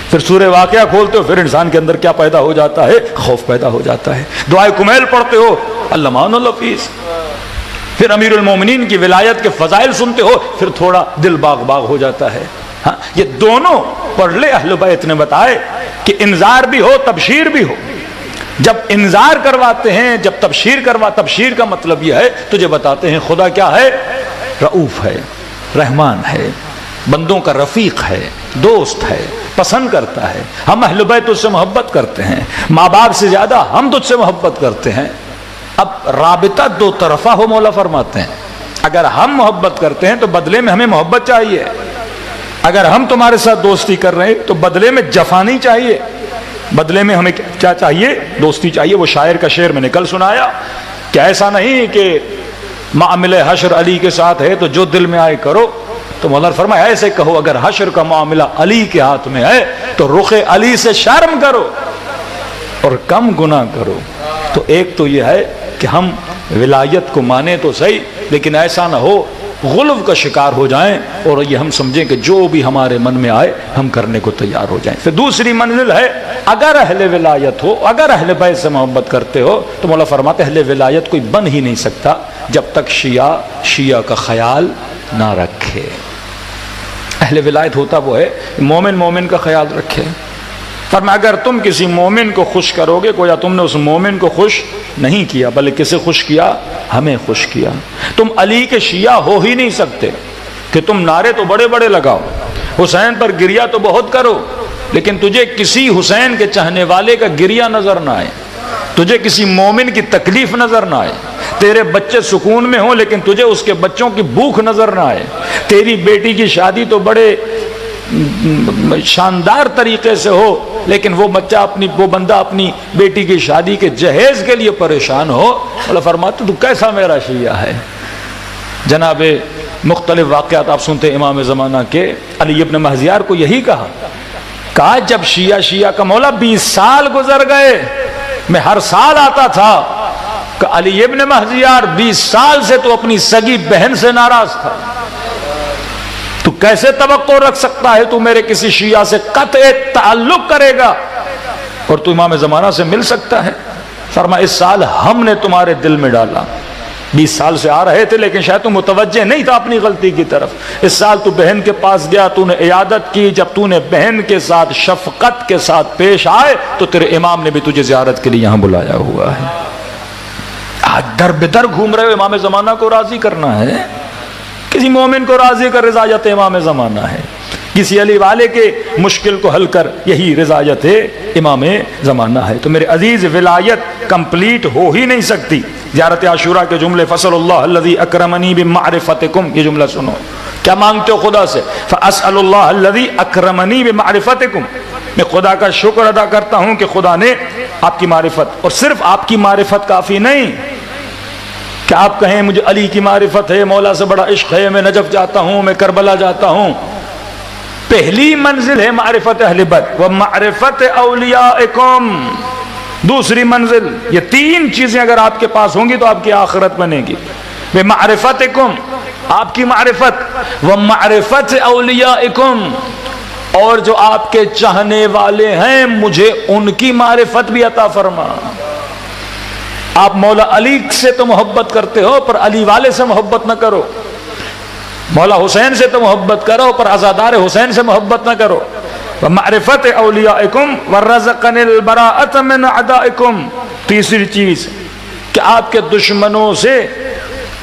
پھر سورہ واقعہ کھولتے ہو پھر انسان کے اندر کیا پیدا ہو جاتا ہے؟ خوف پیدا ہو جاتا ہے۔ دعائے کمیل پڑھتے ہو اللہ مان الحفیظ، پھر امیر المومنین کی ولایت کے فضائل سنتے ہو پھر تھوڑا دل باغ باغ ہو جاتا ہے۔ ہاں یہ دونوں پڑھ لے اہل بیت نے بتائے کہ انذار بھی ہو تبشیر بھی ہو۔ جب انذار کرواتے ہیں، جب تبشیر کا مطلب یہ ہے تجھے بتاتے ہیں خدا کیا ہے؟ رؤوف ہے، رحمان ہے، بندوں کا رفیق ہے، دوست ہے، پسند کرتا ہے۔ ہم اہل بیت تجھ سے محبت کرتے ہیں، ماں باپ سے زیادہ ہم تجھ سے محبت کرتے ہیں۔ اب رابطہ دو طرفہ ہو، مولا فرماتے ہیں اگر ہم محبت کرتے ہیں تو بدلے میں ہمیں محبت چاہیے، اگر ہم تمہارے ساتھ دوستی کر رہے ہیں تو بدلے میں جفا نہیں چاہیے، بدلے میں ہمیں کیا چاہیے؟ دوستی چاہیے۔ وہ شاعر کا شعر میں نے کل سنایا کہ ایسا نہیں کہ معاملہ حشر علی کے ساتھ ہے تو جو دل میں آئے کرو، تو مولانا فرمایا ایسے کہو اگر حشر کا معاملہ علی کے ہاتھ میں ہے تو رخ علی سے شرم کرو اور کم گناہ کرو۔ تو ایک تو یہ ہے کہ ہم ولایت کو مانیں تو صحیح، لیکن ایسا نہ ہو غلو کا شکار ہو جائیں اور یہ ہم سمجھیں کہ جو بھی ہمارے من میں آئے ہم کرنے کو تیار ہو جائیں۔ پھر دوسری منزل ہے اگر اہل ولایت ہو، اگر اہل بیت سے محبت کرتے ہو تو مولا فرماتے اہل ولایت کوئی بن ہی نہیں سکتا جب تک شیعہ کا خیال نہ رکھے۔ اہل ولایت ہوتا وہ ہے مومن کا خیال رکھے۔ فرمایا اگر تم کسی مومن کو خوش کرو گے گویا تم نے اس مومن کو خوش نہیں کیا بلکہ کسے خوش کیا؟ ہمیں خوش کیا۔ تم علی کے شیعہ ہو ہی نہیں سکتے کہ تم نعرے تو بڑے بڑے لگاؤ، حسین پر گریہ تو بہت کرو، لیکن تجھے کسی حسین کے چاہنے والے کا گریہ نظر نہ آئے، تجھے کسی مومن کی تکلیف نظر نہ آئے، تیرے بچے سکون میں ہوں لیکن تجھے اس کے بچوں کی بھوک نظر نہ آئے، تیری بیٹی کی شادی تو بڑے شاندار طریقے سے ہو لیکن وہ بندہ اپنی بیٹی کی شادی کے جہیز کے لیے پریشان ہو، اللہ فرماتا تو کیسا میرا شیعہ ہے۔ جناب مختلف واقعات آپ سنتے امام زمانہ کے، علی ابن مہزیار کو یہی کہا جب شیعہ کا مولا 20 سال گزر گئے، میں ہر سال آتا تھا کہ علی ابن مہزیار 20 سال سے تو اپنی سگی بہن سے ناراض تھا، تو کیسے توقع رکھ سکتا ہے تو میرے کسی شیعہ سے قطع تعلق کرے گا اور تو امام زمانہ سے مل سکتا ہے؟ فرمایا اس سال ہم نے تمہارے دل میں ڈالا، 20 سال سے آ رہے تھے لیکن شاید تو متوجہ نہیں تھا اپنی غلطی کی طرف، اس سال تو بہن کے پاس گیا، تو نے عیادت کی، جب تو نے بہن کے ساتھ شفقت کے ساتھ پیش آئے تو تیرے امام نے بھی تجھے زیارت کے لیے یہاں بلایا ہوا ہے۔ آج در بدر گھوم رہے ہو، امام زمانہ کو راضی کرنا ہے، کسی مومن کو راضی کر رضایت امام زمانہ ہے، کسی علی والے کے مشکل کو حل کر یہی رضایت امام زمانہ ہے۔ تو میرے عزیز ولایت کمپلیٹ ہو ہی نہیں سکتی۔ زیارت عاشورہ کے جملے فصل اللہ الذی اکرمنی بمعرفتکم، یہ جملہ سنو، کیا مانگتے ہو خدا سے؟ فاسأل اللہ الذی اکرمنی بمعرفتکم، میں خدا کا شکر ادا کرتا ہوں کہ خدا نے آپ کی معرفت، اور صرف آپ کی معرفت کافی نہیں کہ آپ کہیں مجھے علی کی معرفت ہے، مولا سے بڑا عشق ہے، میں نجف جاتا ہوں، میں کربلا جاتا ہوں۔ پہلی منزل ہے معرفت اہل بیت و معرفت اولیاءکم، دوسری منزل، یہ تین چیزیں اگر آپ کے پاس ہوں گی تو آپ کی آخرت بنے گی۔ بمعرفتکم، آپ کی معرفت، و معرفت اولیاءکم، اور جو آپ کے چاہنے والے ہیں مجھے ان کی معرفت بھی عطا فرما۔ آپ مولا علی سے تو محبت کرتے ہو پر علی والے سے محبت نہ کرو، مولا حسین سے تو محبت کرو پر عزادار حسین سے محبت نہ کرو۔ ومعرفت اولیاءکم ورزقن البراءۃ من اعدائکم، تیسری چیز کہ آپ کے دشمنوں سے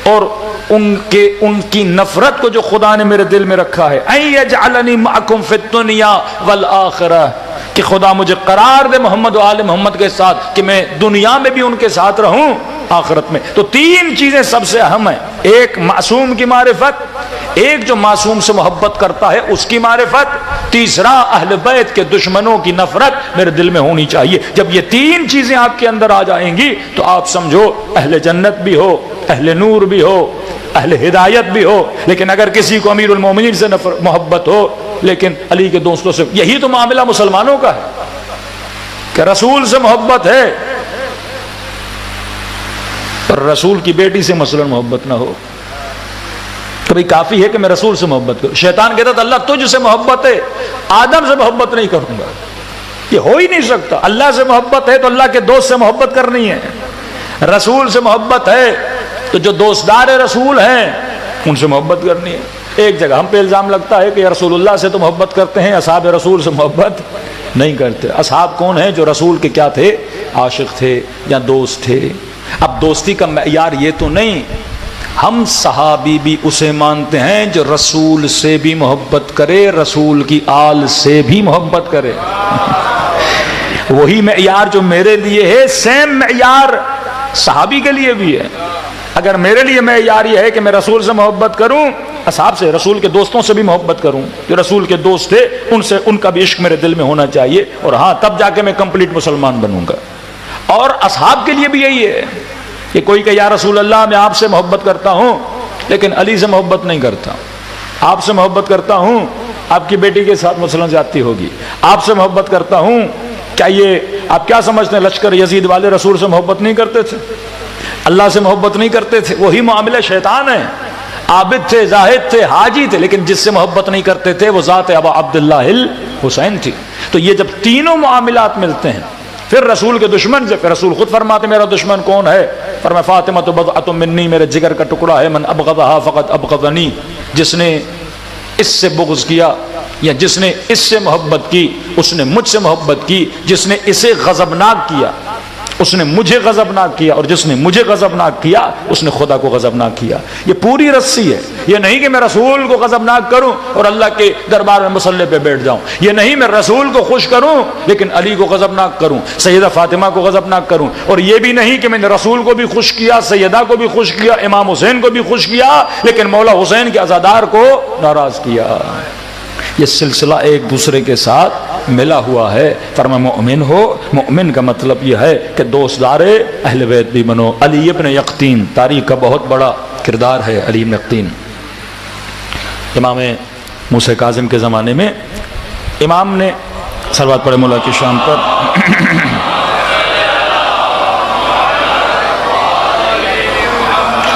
اور ان کی نفرت کو جو خدا نے میرے دل میں رکھا ہے، ان یجعلنی معکم فی الدنیا والآخرہ، کہ خدا مجھے قرار دے محمد و آل محمد کے ساتھ کہ میں دنیا میں بھی ان کے ساتھ رہوں آخرت میں۔ تو تین چیزیں سب سے اہم ہیں، ایک معصوم کی معرفت، ایک جو معصوم سے محبت کرتا ہے اس کی معرفت، تیسرا اہل بیت کے دشمنوں کی نفرت میرے دل میں ہونی چاہیے۔ جب یہ تین چیزیں آپ کے اندر آ جائیں گی تو آپ سمجھو اہل جنت بھی ہو، اہل نور بھی ہو، اہل ہدایت بھی ہو۔ لیکن اگر کسی کو امیر المومنین سے محبت ہو لیکن علی کے دوستوں سے، یہی تو معاملہ مسلمانوں کا ہے کہ رسول سے محبت ہے پر رسول کی بیٹی سے مثلا محبت نہ ہو، تو بھئی کافی ہے کہ میں رسول سے محبت کروں۔ شیطان کہتا تھا اللہ تجھ سے محبت ہے، آدم سے محبت نہیں کروں گا، یہ ہو ہی نہیں سکتا۔ اللہ سے محبت ہے تو اللہ کے دوست سے محبت کرنی ہے، رسول سے محبت ہے تو جو دوستدار رسول ہیں ان سے محبت کرنی ہے۔ ایک جگہ ہم پہ الزام لگتا ہے کہ رسول اللہ سے تو محبت کرتے ہیں، اصحاب رسول سے محبت نہیں کرتے۔ اصحاب کون ہیں؟ جو رسول کے کیا تھے؟ عاشق تھے یا دوست تھے۔ اب دوستی کا معیار یہ تو نہیں، ہم صحابی بھی اسے مانتے ہیں جو رسول سے بھی محبت کرے، رسول کی آل سے بھی محبت کرے۔ وہی معیار جو میرے لیے ہے سیم معیار صحابی کے لیے بھی ہے۔ اگر میرے لیے معیار یہ ہے کہ میں رسول سے محبت کروں، اصحاب سے، رسول کے دوستوں سے بھی محبت کروں، جو رسول کے دوست تھے ان سے، ان کا بھی عشق میرے دل میں ہونا چاہیے، اور ہاں تب جا کے میں کمپلیٹ مسلمان بنوں گا۔ اور اصحاب کے لیے بھی یہی ہے کہ کوئی کہ یا رسول اللہ میں آپ سے محبت کرتا ہوں لیکن علی سے محبت نہیں کرتا، آپ سے محبت کرتا ہوں آپ کی بیٹی کے ساتھ مثلا زیادتی ہوگی، آپ سے محبت کرتا ہوں، کیا یہ آپ کیا سمجھتے ہیں لشکر یزید والے رسول سے محبت نہیں کرتے تھے، اللہ سے محبت نہیں کرتے تھے؟ وہی معاملہ شیطان ہے، عابد تھے، زاہد تھے، حاجی تھے، لیکن جس سے محبت نہیں کرتے تھے وہ ذات ابا عبداللہ الحسین تھی۔ تو یہ جب تینوں معاملات ملتے ہیں پھر رسول کے دشمن سے، پھر رسول خود فرماتے میرا دشمن کون ہے؟ فرمایا فاطمہ بضعۃ منی، میرے جگر کا ٹکڑا ہے، من ابغضھا فقد ابغضنی، جس نے اس سے بغض کیا یا جس نے اس سے محبت کی اس نے مجھ سے محبت کی، جس نے اسے غضبناک کیا اس نے مجھے غضبناک کیا، اور جس نے مجھے غضبناک کیا اس نے خدا کو غضبناک کیا۔ یہ پوری رسی ہے، یہ نہیں کہ میں رسول کو غضبناک کروں اور اللہ کے دربار میں مصلی پہ بیٹھ جاؤں، یہ نہیں میں رسول کو خوش کروں لیکن علی کو غضبناک کروں، سیدہ فاطمہ کو غضبناک کروں، اور یہ بھی نہیں کہ میں نے رسول کو بھی خوش کیا، سیدہ کو بھی خوش کیا، امام حسین کو بھی خوش کیا لیکن مولا حسین کے عزادار کو ناراض کیا۔ یہ سلسلہ ایک دوسرے کے ساتھ ملا ہوا ہے۔ فرما مومن ہو، مومن کا مطلب یہ ہے کہ دوستدار اہل بیت بھی بنو۔ علی ابن یقطین تاریخ کا بہت بڑا کردار ہے۔ علی ابن یقطین امام موسیٰ کاظم کے زمانے میں امام نے صلوات پڑھے مولا کی شان پر،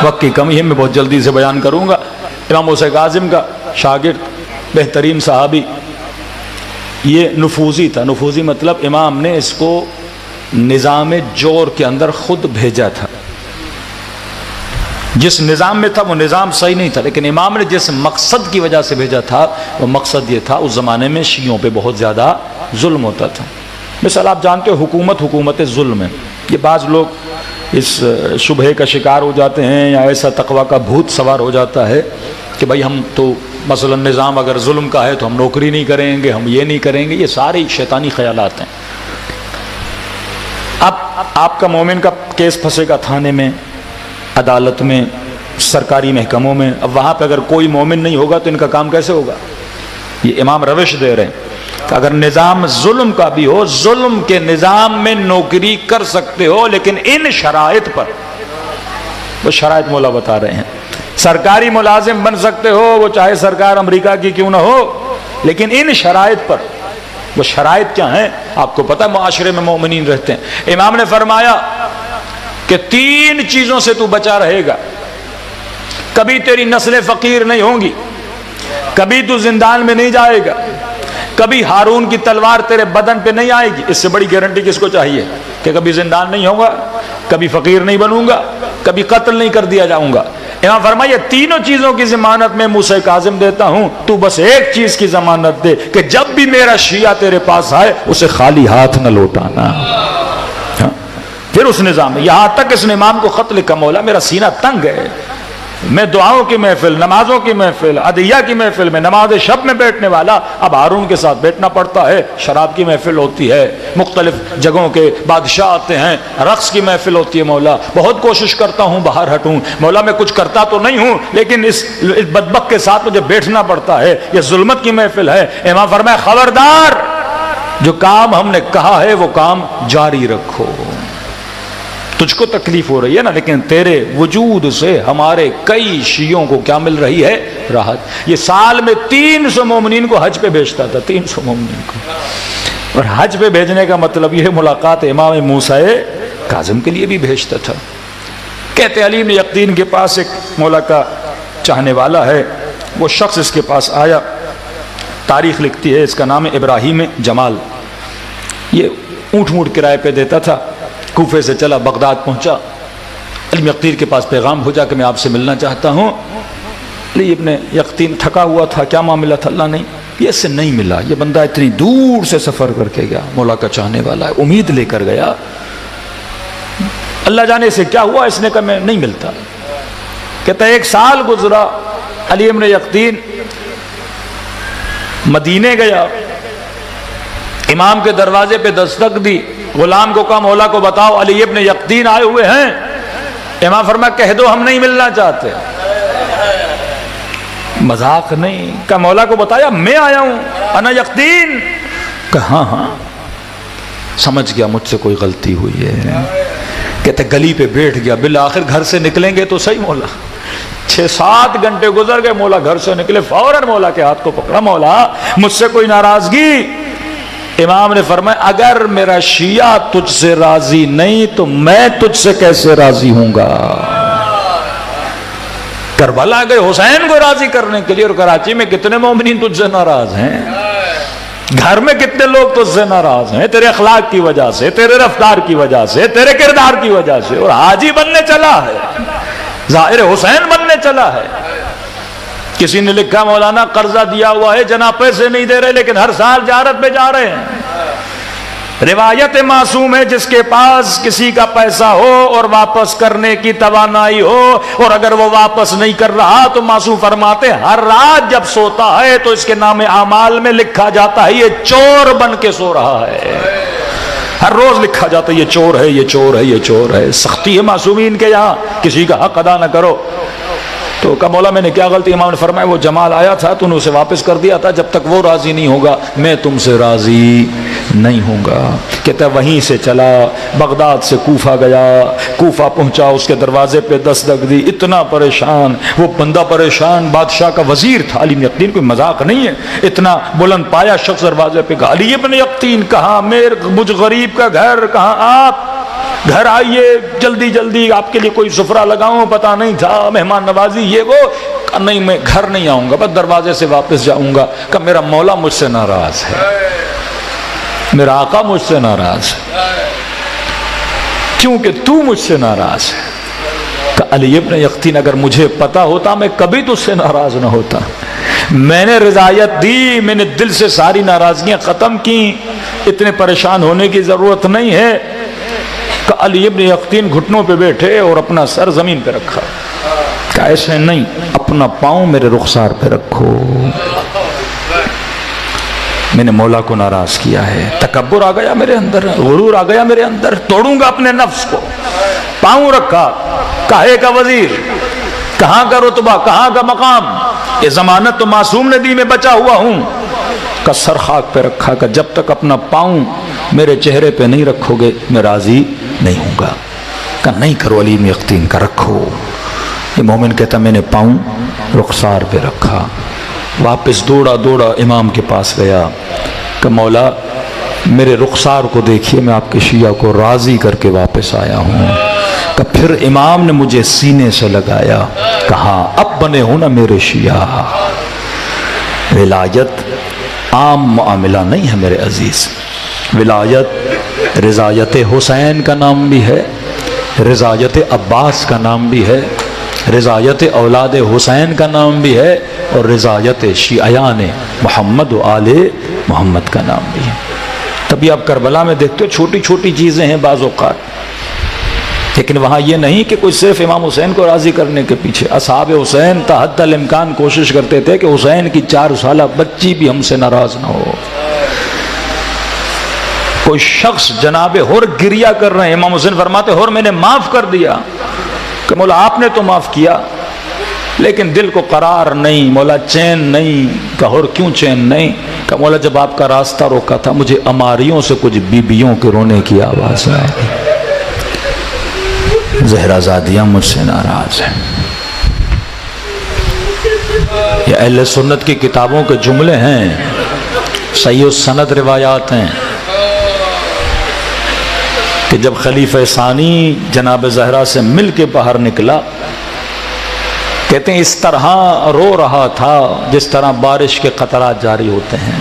وقت کی کمی ہے میں بہت جلدی سے بیان کروں گا۔ امام موسیٰ کاظم کا شاگرد بہترین صحابی، یہ نفوذی تھا۔ نفوذی مطلب امام نے اس کو نظام جور کے اندر خود بھیجا تھا۔ جس نظام میں تھا وہ نظام صحیح نہیں تھا، لیکن امام نے جس مقصد کی وجہ سے بھیجا تھا وہ مقصد یہ تھا، اس زمانے میں شیعوں پہ بہت زیادہ ظلم ہوتا تھا۔ مثال آپ جانتے ہو حکومت ظلم ہے۔ یہ بعض لوگ اس شبہے کا شکار ہو جاتے ہیں یا ایسا تقویٰ کا بھوت سوار ہو جاتا ہے کہ بھائی ہم تو مثلا نظام اگر ظلم کا ہے تو ہم نوکری نہیں کریں گے، ہم یہ نہیں کریں گے۔ یہ سارے شیطانی خیالات ہیں۔ اب آپ کا مومن کا کیس پھنسے گا تھانے میں، عدالت میں، سرکاری محکموں میں، اب وہاں پہ اگر کوئی مومن نہیں ہوگا تو ان کا کام کیسے ہوگا؟ یہ امام روش دے رہے ہیں کہ اگر نظام ظلم کا بھی ہو، ظلم کے نظام میں نوکری کر سکتے ہو لیکن ان شرائط پر، وہ شرائط مولا بتا رہے ہیں۔ سرکاری ملازم بن سکتے ہو، وہ چاہے سرکار امریکہ کی کیوں نہ ہو، لیکن ان شرائط پر۔ وہ شرائط کیا ہیں؟ آپ کو پتہ معاشرے میں مومنین رہتے ہیں۔ امام نے فرمایا کہ 3 چیزوں سے تو بچا رہے گا، کبھی تیری نسلیں فقیر نہیں ہوں گی، کبھی تو زندان میں نہیں جائے گا، کبھی ہارون کی تلوار تیرے بدن پہ نہیں آئے گی۔ اس سے بڑی گارنٹی کس کو چاہیے کہ کبھی زندان نہیں ہوگا، کبھی فقیر نہیں بنوں گا، کبھی قتل نہیں کر دیا جاؤں گا۔ امام فرمایا تینوں چیزوں کی ضمانت میں موسیٰ کاظم دیتا ہوں، تو بس ایک چیز کی ضمانت دے کہ جب بھی میرا شیعہ تیرے پاس آئے اسے خالی ہاتھ نہ لوٹانا۔ پھر اس نظام میں یہاں تک اس نے امام کو خط لکھا، مولا میرا سینہ تنگ ہے، میں دعاؤں کی محفل، نمازوں کی محفل، عدیہ کی محفل میں، نماز شب میں بیٹھنے والا، اب ہارون کے ساتھ بیٹھنا پڑتا ہے۔ شراب کی محفل ہوتی ہے، مختلف جگہوں کے بادشاہ آتے ہیں، رقص کی محفل ہوتی ہے۔ مولا بہت کوشش کرتا ہوں باہر ہٹوں، مولا میں کچھ کرتا تو نہیں ہوں، لیکن اس بدبخت کے ساتھ مجھے بیٹھنا پڑتا ہے، یہ ظلمت کی محفل ہے۔ امام فرمایا خبردار، جو کام ہم نے کہا ہے وہ کام جاری رکھو۔ تجھ کو تکلیف ہو رہی ہے نا، لیکن تیرے وجود سے ہمارے کئی شیعوں کو کیا مل رہی ہے؟ راحت۔ یہ سال میں 300 مومنین کو حج پہ بھیجتا تھا، 300 مومنین کو۔ اور حج پہ بھیجنے کا مطلب یہ ملاقات امام موسیٰ کاظم کے لیے بھی بھیجتا تھا۔ کہتے علی بن یقطین کے پاس ایک مولا کا چاہنے والا ہے، وہ شخص اس کے پاس آیا، تاریخ لکھتی ہے، اس کا نام ہے ابراہیم جمال۔ یہ اونٹ موٹ کرائے پہ دیتا تھا، کوفے سے چلا بغداد پہنچا، علی بن یقطین کے پاس پیغام بھیجا کہ میں آپ سے ملنا چاہتا ہوں۔ علی ابن یقطین تھکا ہوا تھا، کیا معاملہ تھا؟ اللہ نہیں، یہ اس سے نہیں ملا، یہ بندہ اتنی دور سے سفر کر کے گیا، مولا کا چاہنے والا ہے، امید لے کر گیا، اللہ جانے سے کیا ہوا، اس نے کہا میں نہیں ملتا۔ کہتا ہے 1 سال گزرا، علی ابن یقطین مدینے گیا، امام کے دروازے پہ دستک دی، غلام کو کہا مولا کو بتاؤ علی ابن یقطین آئے ہوئے ہیں۔ امام فرمایا کہہ دو ہم نہیں ملنا چاہتے۔ مذاق نہیں، کہا مولا کو بتایا میں آیا ہوں، انا یقطین؟ کہا ہاں، سمجھ گیا مجھ سے کوئی غلطی ہوئی ہے۔ کہتے گلی پہ بیٹھ گیا، بالآخر گھر سے نکلیں گے تو صحیح مولا۔ 6-7 گھنٹے گزر گئے، مولا گھر سے نکلے، فوراً مولا کے ہاتھ کو پکڑا، مولا مجھ سے کوئی ناراضگی؟ امام نے فرمایا اگر میرا شیعہ تجھ سے راضی نہیں تو میں تجھ سے کیسے راضی ہوں گا؟ کربلا گئے حسین کو راضی کرنے کے لیے، اور کراچی میں کتنے مومنین تجھ سے ناراض ہیں، گھر میں کتنے لوگ تجھ سے ناراض ہیں، تیرے اخلاق کی وجہ سے، تیرے رفتار کی وجہ سے، تیرے کردار کی وجہ سے، اور حاجی بننے چلا ہے، ظاہر حسین بننے چلا ہے۔ کسی نے لکھا مولانا قرضہ دیا ہوا ہے، جناب پیسے نہیں دے رہے لیکن ہر سال زیارت پہ جا رہے ہیں۔ روایت معصوم ہے جس کے پاس کسی کا پیسہ ہو اور واپس کرنے کی توانائی ہو، اور اگر وہ واپس نہیں کر رہا تو معصوم فرماتے ہر رات جب سوتا ہے تو اس کے نام اعمال میں لکھا جاتا ہے یہ چور بن کے سو رہا ہے، ہر روز لکھا جاتا ہے یہ چور ہے، یہ چور ہے، یہ چور ہے۔ سختی ہے معصومین کے یہاں، کسی کا حق ادا نہ کرو۔ تو کہا مولا میں نے کیا غلطی؟ امام نے فرمایا وہ جمال آیا تھا تو نے اسے واپس کر دیا تھا، جب تک وہ راضی نہیں ہوگا میں تم سے راضی نہیں ہوں گا۔ کہتا ہے وہیں سے چلا، بغداد سے کوفہ گیا، کوفہ پہنچا، اس کے دروازے پہ دستک دی، اتنا پریشان، وہ بندہ پریشان، بادشاہ کا وزیر تھا علی بن یقطین، کوئی مذاق نہیں ہے، اتنا بلند پایا شخص دروازے پہ کہا علی ابن یقطین کہاں؟ مجھ غریب کا گھر کہاں؟ آپ گھر آئیے جلدی جلدی، آپ کے لیے کوئی سفرہ لگاؤں، پتہ نہیں تھا، مہمان نوازی یہ وہ۔ کہا نہیں میں گھر نہیں آؤں گا، بس دروازے سے واپس جاؤں گا۔ کہا میرا مولا مجھ سے ناراض ہے، میرا آقا مجھ سے ناراض ہے، کیونکہ تو مجھ سے ناراض ہے۔ کہا علی ابن یقطین اگر مجھے پتا ہوتا میں کبھی تجھ سے ناراض نہ ہوتا، میں نے رضایت دی، میں نے دل سے ساری ناراضگیاں ختم کی، اتنے پریشان ہونے کی ضرورت نہیں ہے۔ کہ علی ابن یقطین گھٹنوں پہ بیٹھے اور اپنا سر زمین پہ رکھا، کہ ایسے نہیں، اپنا پاؤں میرے رخسار پہ رکھو، میں نے مولا کو ناراض کیا ہے، تکبر آ گیا میرے اندر، غرور آ گیا میرے اندر، توڑوں گا اپنے نفس کو۔ پاؤں رکھا، کہے کا وزیر، کہاں کا رتبہ، کہاں کا مقام، یہ ضمانت تو معصوم نے دی، میں بچا ہوا ہوں۔ کا سر خاک پہ رکھا، کہ جب تک اپنا پاؤں میرے چہرے پہ نہیں رکھو گے میں راضی نہیں ہوں گا۔ کہ نہیں کرو علی بن یقطین کا رکھو۔ یہ مومن کہتا میں نے پاؤں رخسار پہ رکھا، واپس دوڑا دوڑا امام کے پاس گیا کہ مولا میرے رخسار کو دیکھیے، میں آپ کے شیعہ کو راضی کر کے واپس آیا ہوں۔ کہ پھر امام نے مجھے سینے سے لگایا، کہا اب بنے ہو نا میرے شیعہ۔ ولایت عام معاملہ نہیں ہے میرے عزیز، ولایت رضایت حسین کا نام بھی ہے، رضایت عباس کا نام بھی ہے، رضایت اولاد حسین کا نام بھی ہے، اور رضایت شیعیان محمد و آل محمد کا نام بھی ہے۔ تبھی آپ کربلا میں دیکھتے ہو چھوٹی چھوٹی چیزیں ہیں بعض اوقات، لیکن وہاں یہ نہیں کہ کوئی صرف امام حسین کو راضی کرنے کے پیچھے، اصحاب حسین تحت الامکان کوشش کرتے تھے کہ حسین کی 4 سالہ بچی بھی ہم سے ناراض نہ ہو۔ کوئی شخص جناب ہر گریا کر رہے ہیں، امام حسین فرماتے ہر میں نے معاف کر دیا، کہ مولا آپ نے تو معاف کیا لیکن دل کو قرار نہیں، مولا چین نہیں۔ کہا ہر کیوں چین نہیں؟ کہا مولا جب آپ کا راستہ روکا تھا مجھے اماریوں سے کچھ بیبیوں کے رونے کی آواز آئی، زہرا زادیاں مجھ سے ناراض ہیں۔ یہ اہل سنت کی کتابوں کے جملے ہیں، صحیح السند روایات ہیں کہ جب خلیفہ ثانی جناب زہرا سے مل کے باہر نکلا، کہتے ہیں اس طرح رو رہا تھا جس طرح بارش کے قطرات جاری ہوتے ہیں۔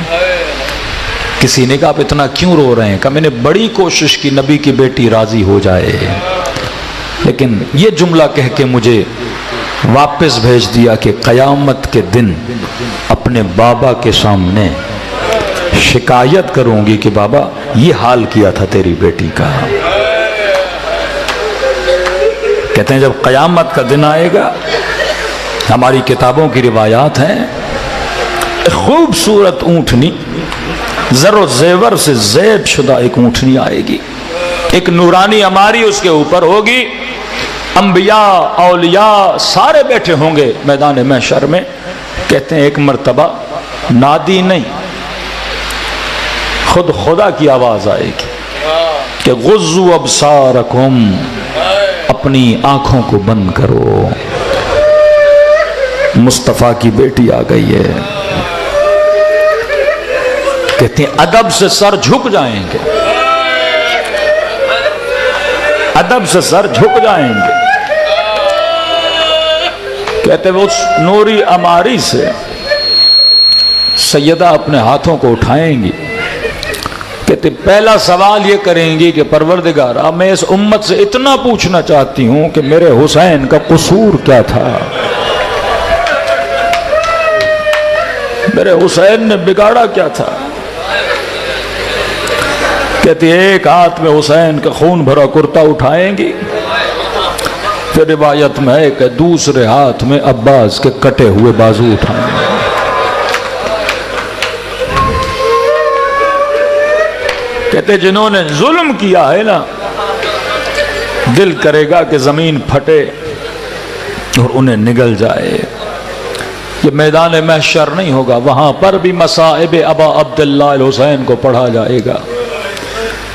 کسی نے کہا آپ اتنا کیوں رو رہے ہیں؟ کہا میں نے بڑی کوشش کی نبی کی بیٹی راضی ہو جائے، لیکن یہ جملہ کہہ کے مجھے واپس بھیج دیا کہ قیامت کے دن اپنے بابا کے سامنے شکایت کروں گی کہ بابا یہ حال کیا تھا تیری بیٹی کا۔ کہتے ہیں جب قیامت کا دن آئے گا، ہماری کتابوں کی روایات ہیں، خوبصورت اونٹنی زر و زیور سے زیب شدہ ایک اونٹنی آئے گی، ایک نورانی اماری اس کے اوپر ہوگی، انبیاء اولیاء سارے بیٹھے ہوں گے میدان محشر میں۔ کہتے ہیں ایک مرتبہ نادی نہیں خود خدا کی آواز آئے گی کہ غضوا ابصارکم، اپنی آنکھوں کو بند کرو، مصطفیٰ کی بیٹی آ گئی ہے۔ کہتے ہیں ادب سے سر جھک جائیں گے، ادب سے سر جھک جائیں گے۔ کہتے ہیں اس نوری اماری سے سیدہ اپنے ہاتھوں کو اٹھائیں گی، کہتے پہلا سوال یہ کریں گی کہ پروردگارا میں اس امت سے اتنا پوچھنا چاہتی ہوں کہ میرے حسین کا قصور کیا تھا، میرے حسین نے بگاڑا کیا تھا۔ کہتے ایک ہاتھ میں حسین کا خون بھرا کرتا اٹھائیں گی، پھر روایت میں ہے کہ دوسرے ہاتھ میں عباس کے کٹے ہوئے بازو اٹھائیں گے۔ کہتے جنہوں نے ظلم کیا ہے نا، دل کرے گا کہ زمین پھٹے اور انہیں نگل جائے۔ یہ میدان محشر نہیں ہوگا، وہاں پر بھی مصائب ابا عبداللہ الحسین کو پڑھا جائے گا،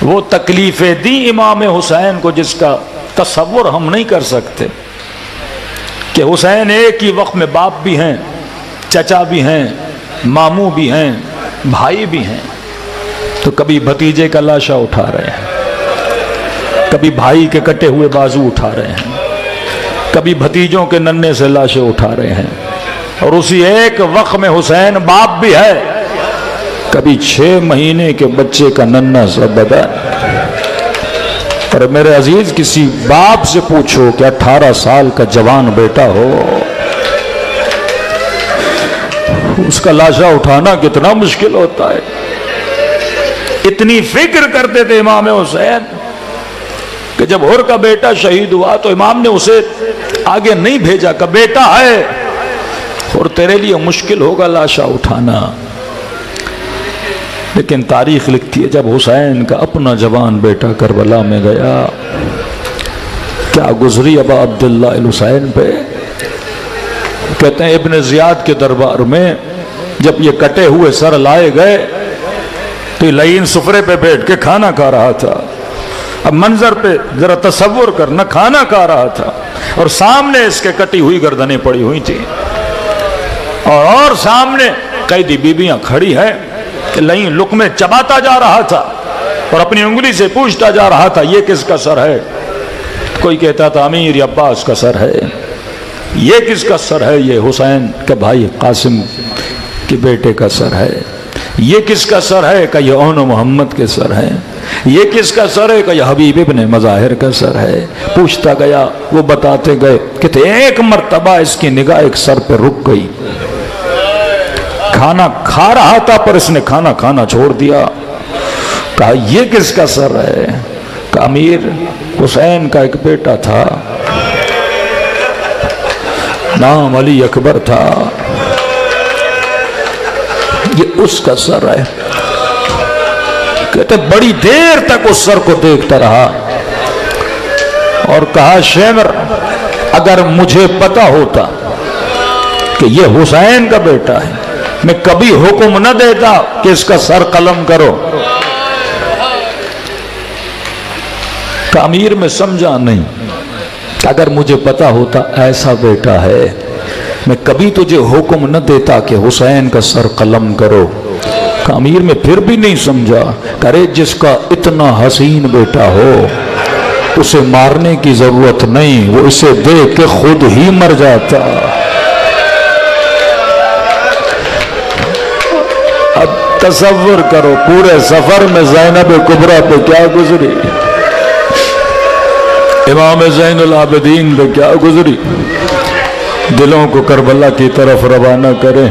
وہ تکلیفیں دی امام حسین کو جس کا تصور ہم نہیں کر سکتے، کہ حسین ایک ہی وقت میں باپ بھی ہیں، چچا بھی ہیں، ماموں بھی ہیں، بھائی بھی ہیں، تو کبھی بھتیجے کا لاشا اٹھا رہے ہیں، کبھی بھائی کے کٹے ہوئے بازو اٹھا رہے ہیں، کبھی بھتیجوں کے ننے سے لاشیں اٹھا رہے ہیں، اور اسی ایک وقت میں حسین باپ بھی ہے، کبھی 6 مہینے کے بچے کا ننا سا بدن۔ اور میرے عزیز کسی باپ سے پوچھو کہ 18 سال کا جوان بیٹا ہو، اس کا لاشا اٹھانا کتنا مشکل ہوتا ہے۔ اتنی فکر کرتے تھے امام حسین کہ جب ہر کا بیٹا شہید ہوا تو امام نے اسے آگے نہیں بھیجا کہ بیٹا ہے اور تیرے لیے مشکل ہوگا لاشا اٹھانا، لیکن تاریخ لکھتی ہے جب حسین کا اپنا جوان بیٹا کربلا میں گیا، کیا گزری ابا عبداللہ الحسین پہ۔ کہتے ہیں ابن زیاد کے دربار میں جب یہ کٹے ہوئے سر لائے گئے تو یہ لعین سفرے پہ بیٹھ کے کھانا کھا رہا تھا۔ اب منظر پہ ذرا تصور کرنا، کھانا کھا رہا تھا اور سامنے اس کے کٹی ہوئی گردنیں پڑی ہوئی تھی، اور سامنے قیدی بیبیاں کھڑی ہیں کہ لعین لقمے چباتا جا رہا تھا اور اپنی انگلی سے پوچھتا جا رہا تھا یہ کس کا سر ہے؟ کوئی کہتا تھا امیر یا عباس کا سر ہے، یہ کس کا سر ہے؟ یہ حسین کا بھائی قاسم کے بیٹے کا سر ہے۔ یہ کس کا سر ہے؟ کہ یہ اون محمد کے سر ہے۔ یہ کس کا سر ہے؟ کہ یہ حبیب ابن مظاہر کا سر ہے۔ پوچھتا گیا، وہ بتاتے گئے کہ ایک مرتبہ اس کی نگاہ ایک سر پہ رک گئی، کھانا کھا رہا تھا پر اس نے کھانا کھانا چھوڑ دیا۔ کہا یہ کس کا سر ہے؟ کہ امیر حسین کا ایک بیٹا تھا، نام علی اکبر تھا، یہ اس کا سر ہے۔ کہتے بڑی دیر تک اس سر کو دیکھتا رہا اور کہا شیمر اگر مجھے پتا ہوتا کہ یہ حسین کا بیٹا ہے میں کبھی حکم نہ دیتا کہ اس کا سر قلم کرو۔ امیر میں سمجھا نہیں، اگر مجھے پتا ہوتا ایسا بیٹا ہے میں کبھی تجھے حکم نہ دیتا کہ حسین کا سر قلم کرو۔ امیر میں پھر بھی نہیں سمجھا، کرے جس کا اتنا حسین بیٹا ہو اسے مارنے کی ضرورت نہیں، وہ اسے دیکھ کے خود ہی مر جاتا۔ اب تصور کرو پورے سفر میں زینب کبریٰ پہ کیا گزری، امام زین العابدین پہ کیا گزری۔ دلوں کو کربلا کی طرف روانہ کریں،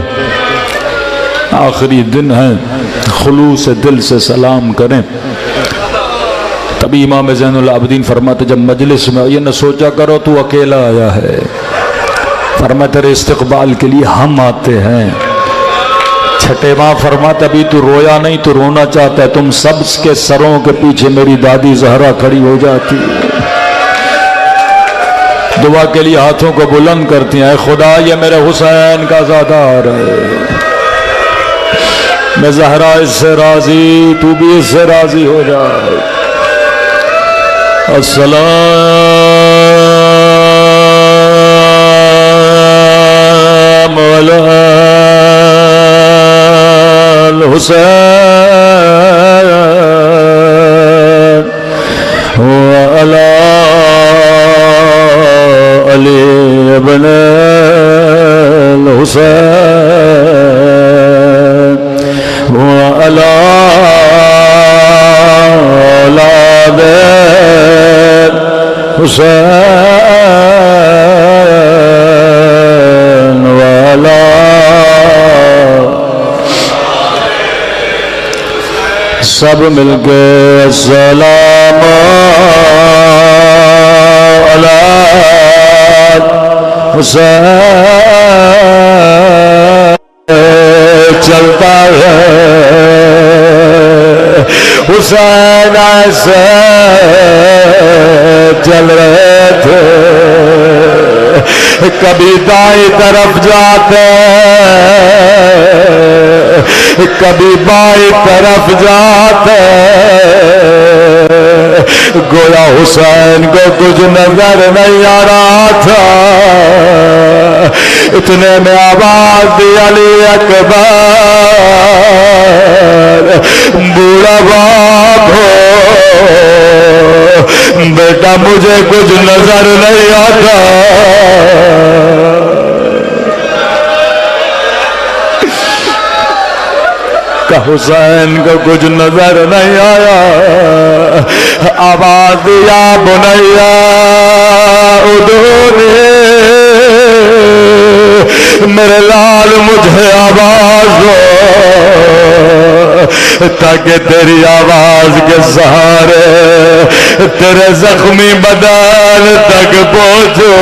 آخری دن ہے، خلوص دل سے سلام کریں۔ تبھی امام زین العابدین فرماتے جب مجلس میں یہ نہ سوچا کرو تو اکیلا آیا ہے، فرماتے تیرے استقبال کے لیے ہم آتے ہیں۔ چھٹے ماں فرماتے ابھی تو رویا نہیں تو رونا چاہتا ہے، تم سب کے سروں کے پیچھے میری دادی زہرا کھڑی ہو جاتی، دعا کے لیے ہاتھوں کو بلند کرتی ہیں، اے خدا یہ میرے حسین کا زادار ہے، میں زہرا اس سے راضی، تو بھی اس سے راضی ہو جائے۔ السلام علی الحسین وعلی علی ابن الحسین وعلی اولاد حسین وعلی سب مل کے السلام علی حسین چلتا ہے حسین ایسے چل رہے تھے، کبھی دائیں طرف جاتے کبھی بائیں طرف جاتے، گویا حسین کو کچھ نظر نہیں آ رہا تھا، اتنے میں آواز دی علی اکبر بوڑھا باپ ہو بیٹا مجھے کچھ نظر نہیں آتا۔ کہ حسین کو کچھ نظر نہیں آیا، آواز دیا بنیا ادھونی میرے لال مجھے آواز دو تاکہ تیری آواز کے سہارے تیرے زخمی بدن تک پہنچو۔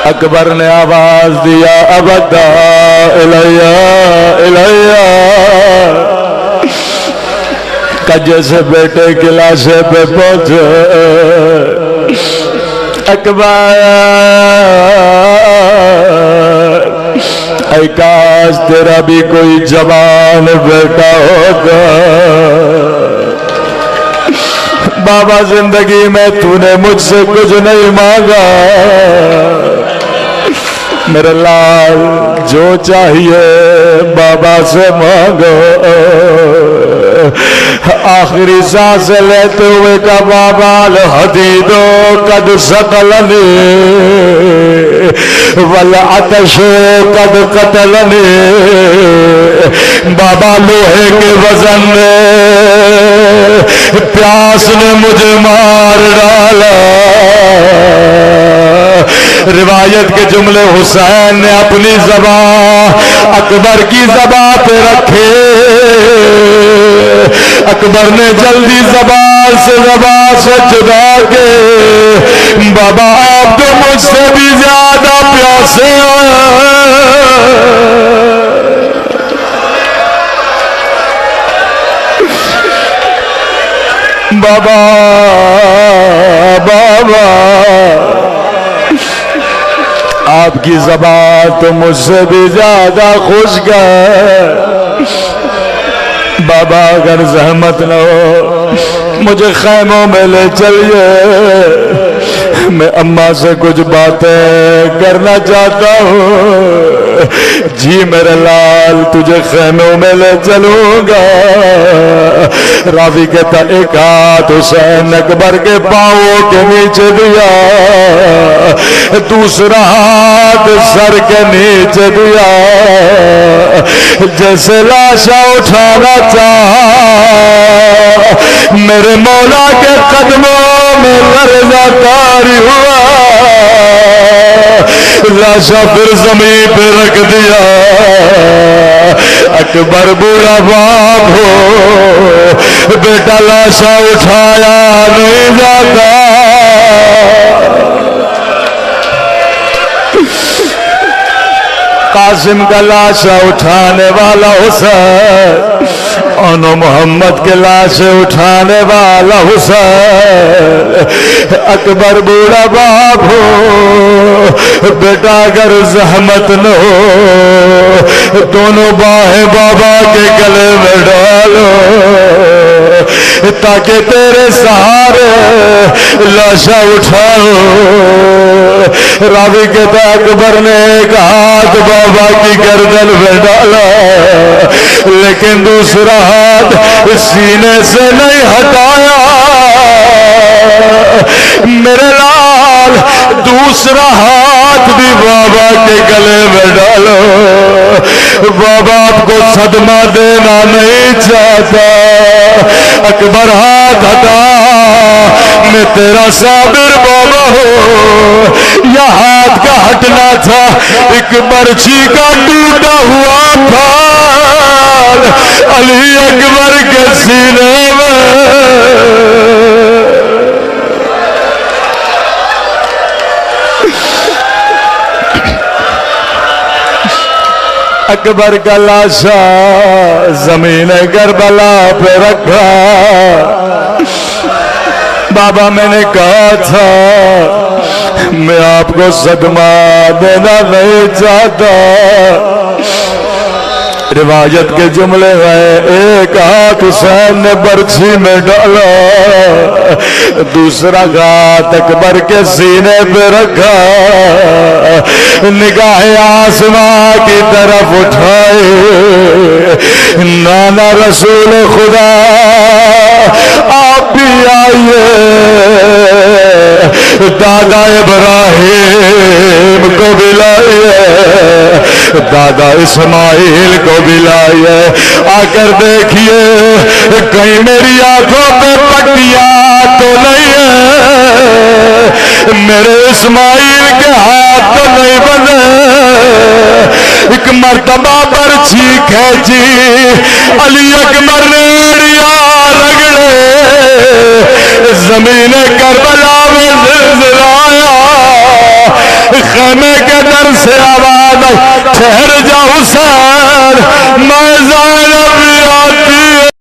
اکبر نے آواز دیا ابدا الیہ الیہ، کہ جیسے بیٹے کی لاشے پہ پہنچے اکبر اے کاش تیرا بھی کوئی جوان بیٹا ہوگا، بابا زندگی میں تو نے مجھ سے کچھ نہیں مانگا، میرے لال جو چاہیے بابا سے مانگو۔ آخری سانس لیتے ہوئے کا بابا الحدید قد ثقلنی والعطش قد قتلنی، بابا لوہے کے وزن نے پیاس نے مجھے مار ڈالا۔ روایت کے جملے حسین نے اپنی زبان اکبر کی زبان پہ رکھے، اکبر نے جلدی زبان سے جدا کے بابا آپ تو مجھ سے بھی زیادہ پیاسے ہیں بابا بابا آپ کی زبان تو مجھ سے بھی زیادہ خشک ہے بابا اگر زحمت نہ ہو مجھے خیموں میں لے چلیے میں اماں سے کچھ باتیں کرنا چاہتا ہوں جی میرے لال تجھے خیموں میں لے چلوں گا راوی کہتا ایک ہاتھ حسین اکبر کے پاؤں کے نیچے دیا دوسرا ہاتھ سر کے نیچے دیا جیسے لاشا اٹھانا چاہا میرے مولا کے قدموں میں لرزہ طاری ہوا لاشا پھر زمین پہ رکھ دیا اکبر بوڑھا باپ ہو بیٹا لاشا اٹھایا نہیں جاتا قاسم کا لاشا اٹھانے والا حسین انو محمد کے لاشے اٹھانے والا حسین اکبر بوڑھا باپ ہو بیٹا اگر زحمت نہ ہو دونوں باہیں بابا کے گلے میں ڈالو تاکہ تیرے سہارے لاشا اٹھاؤ راوی کہتا اکبر نے ایک ہاتھ بابا کی گردن میں ڈالا لیکن دوسرا ہاتھ سینے سے نہیں ہٹایا میرے لال دوسرا ہاتھ بھی بابا کے گلے میں ڈالو بابا آپ کو صدمہ دینا نہیں چاہتا اکبر ہاتھ ہٹا میں تیرا صابر بابا ہو یا ہاتھ کا ہٹنا تھا ایک برچھی کا ٹوٹا ہوا پھال علی اکبر کے سینے میں اکبر کا لاشا زمین کربلا پہ رکھا بابا میں نے کہا تھا میں آپ کو صدمہ دینا نہیں چاہتا روایت کے جملے ہیں ایک ہاتھ حسین نے برچھی میں ڈالا دوسرا ہاتھ اکبر کے سینے پہ رکھا نگاہ آسماں کی طرف اٹھائے نانا رسول خدا آپ بھی آئیے دادا ابراہیم کو بھی لائیے دادا اسماعیل کو بھی لائیے آ کر دیکھیے کہیں میری آنکھوں پہ پٹیاں تو نہیں ہے میرے اسماعیل کے ہاتھ تو نہیں بنے ایک مرتبہ برچھی کھینچی علی اکبر نے ایڑیاں رگڑے زمین کربلا میں زلزلہ آیا خیمے کے در سے آواز ٹھہر جا حسین میں زائر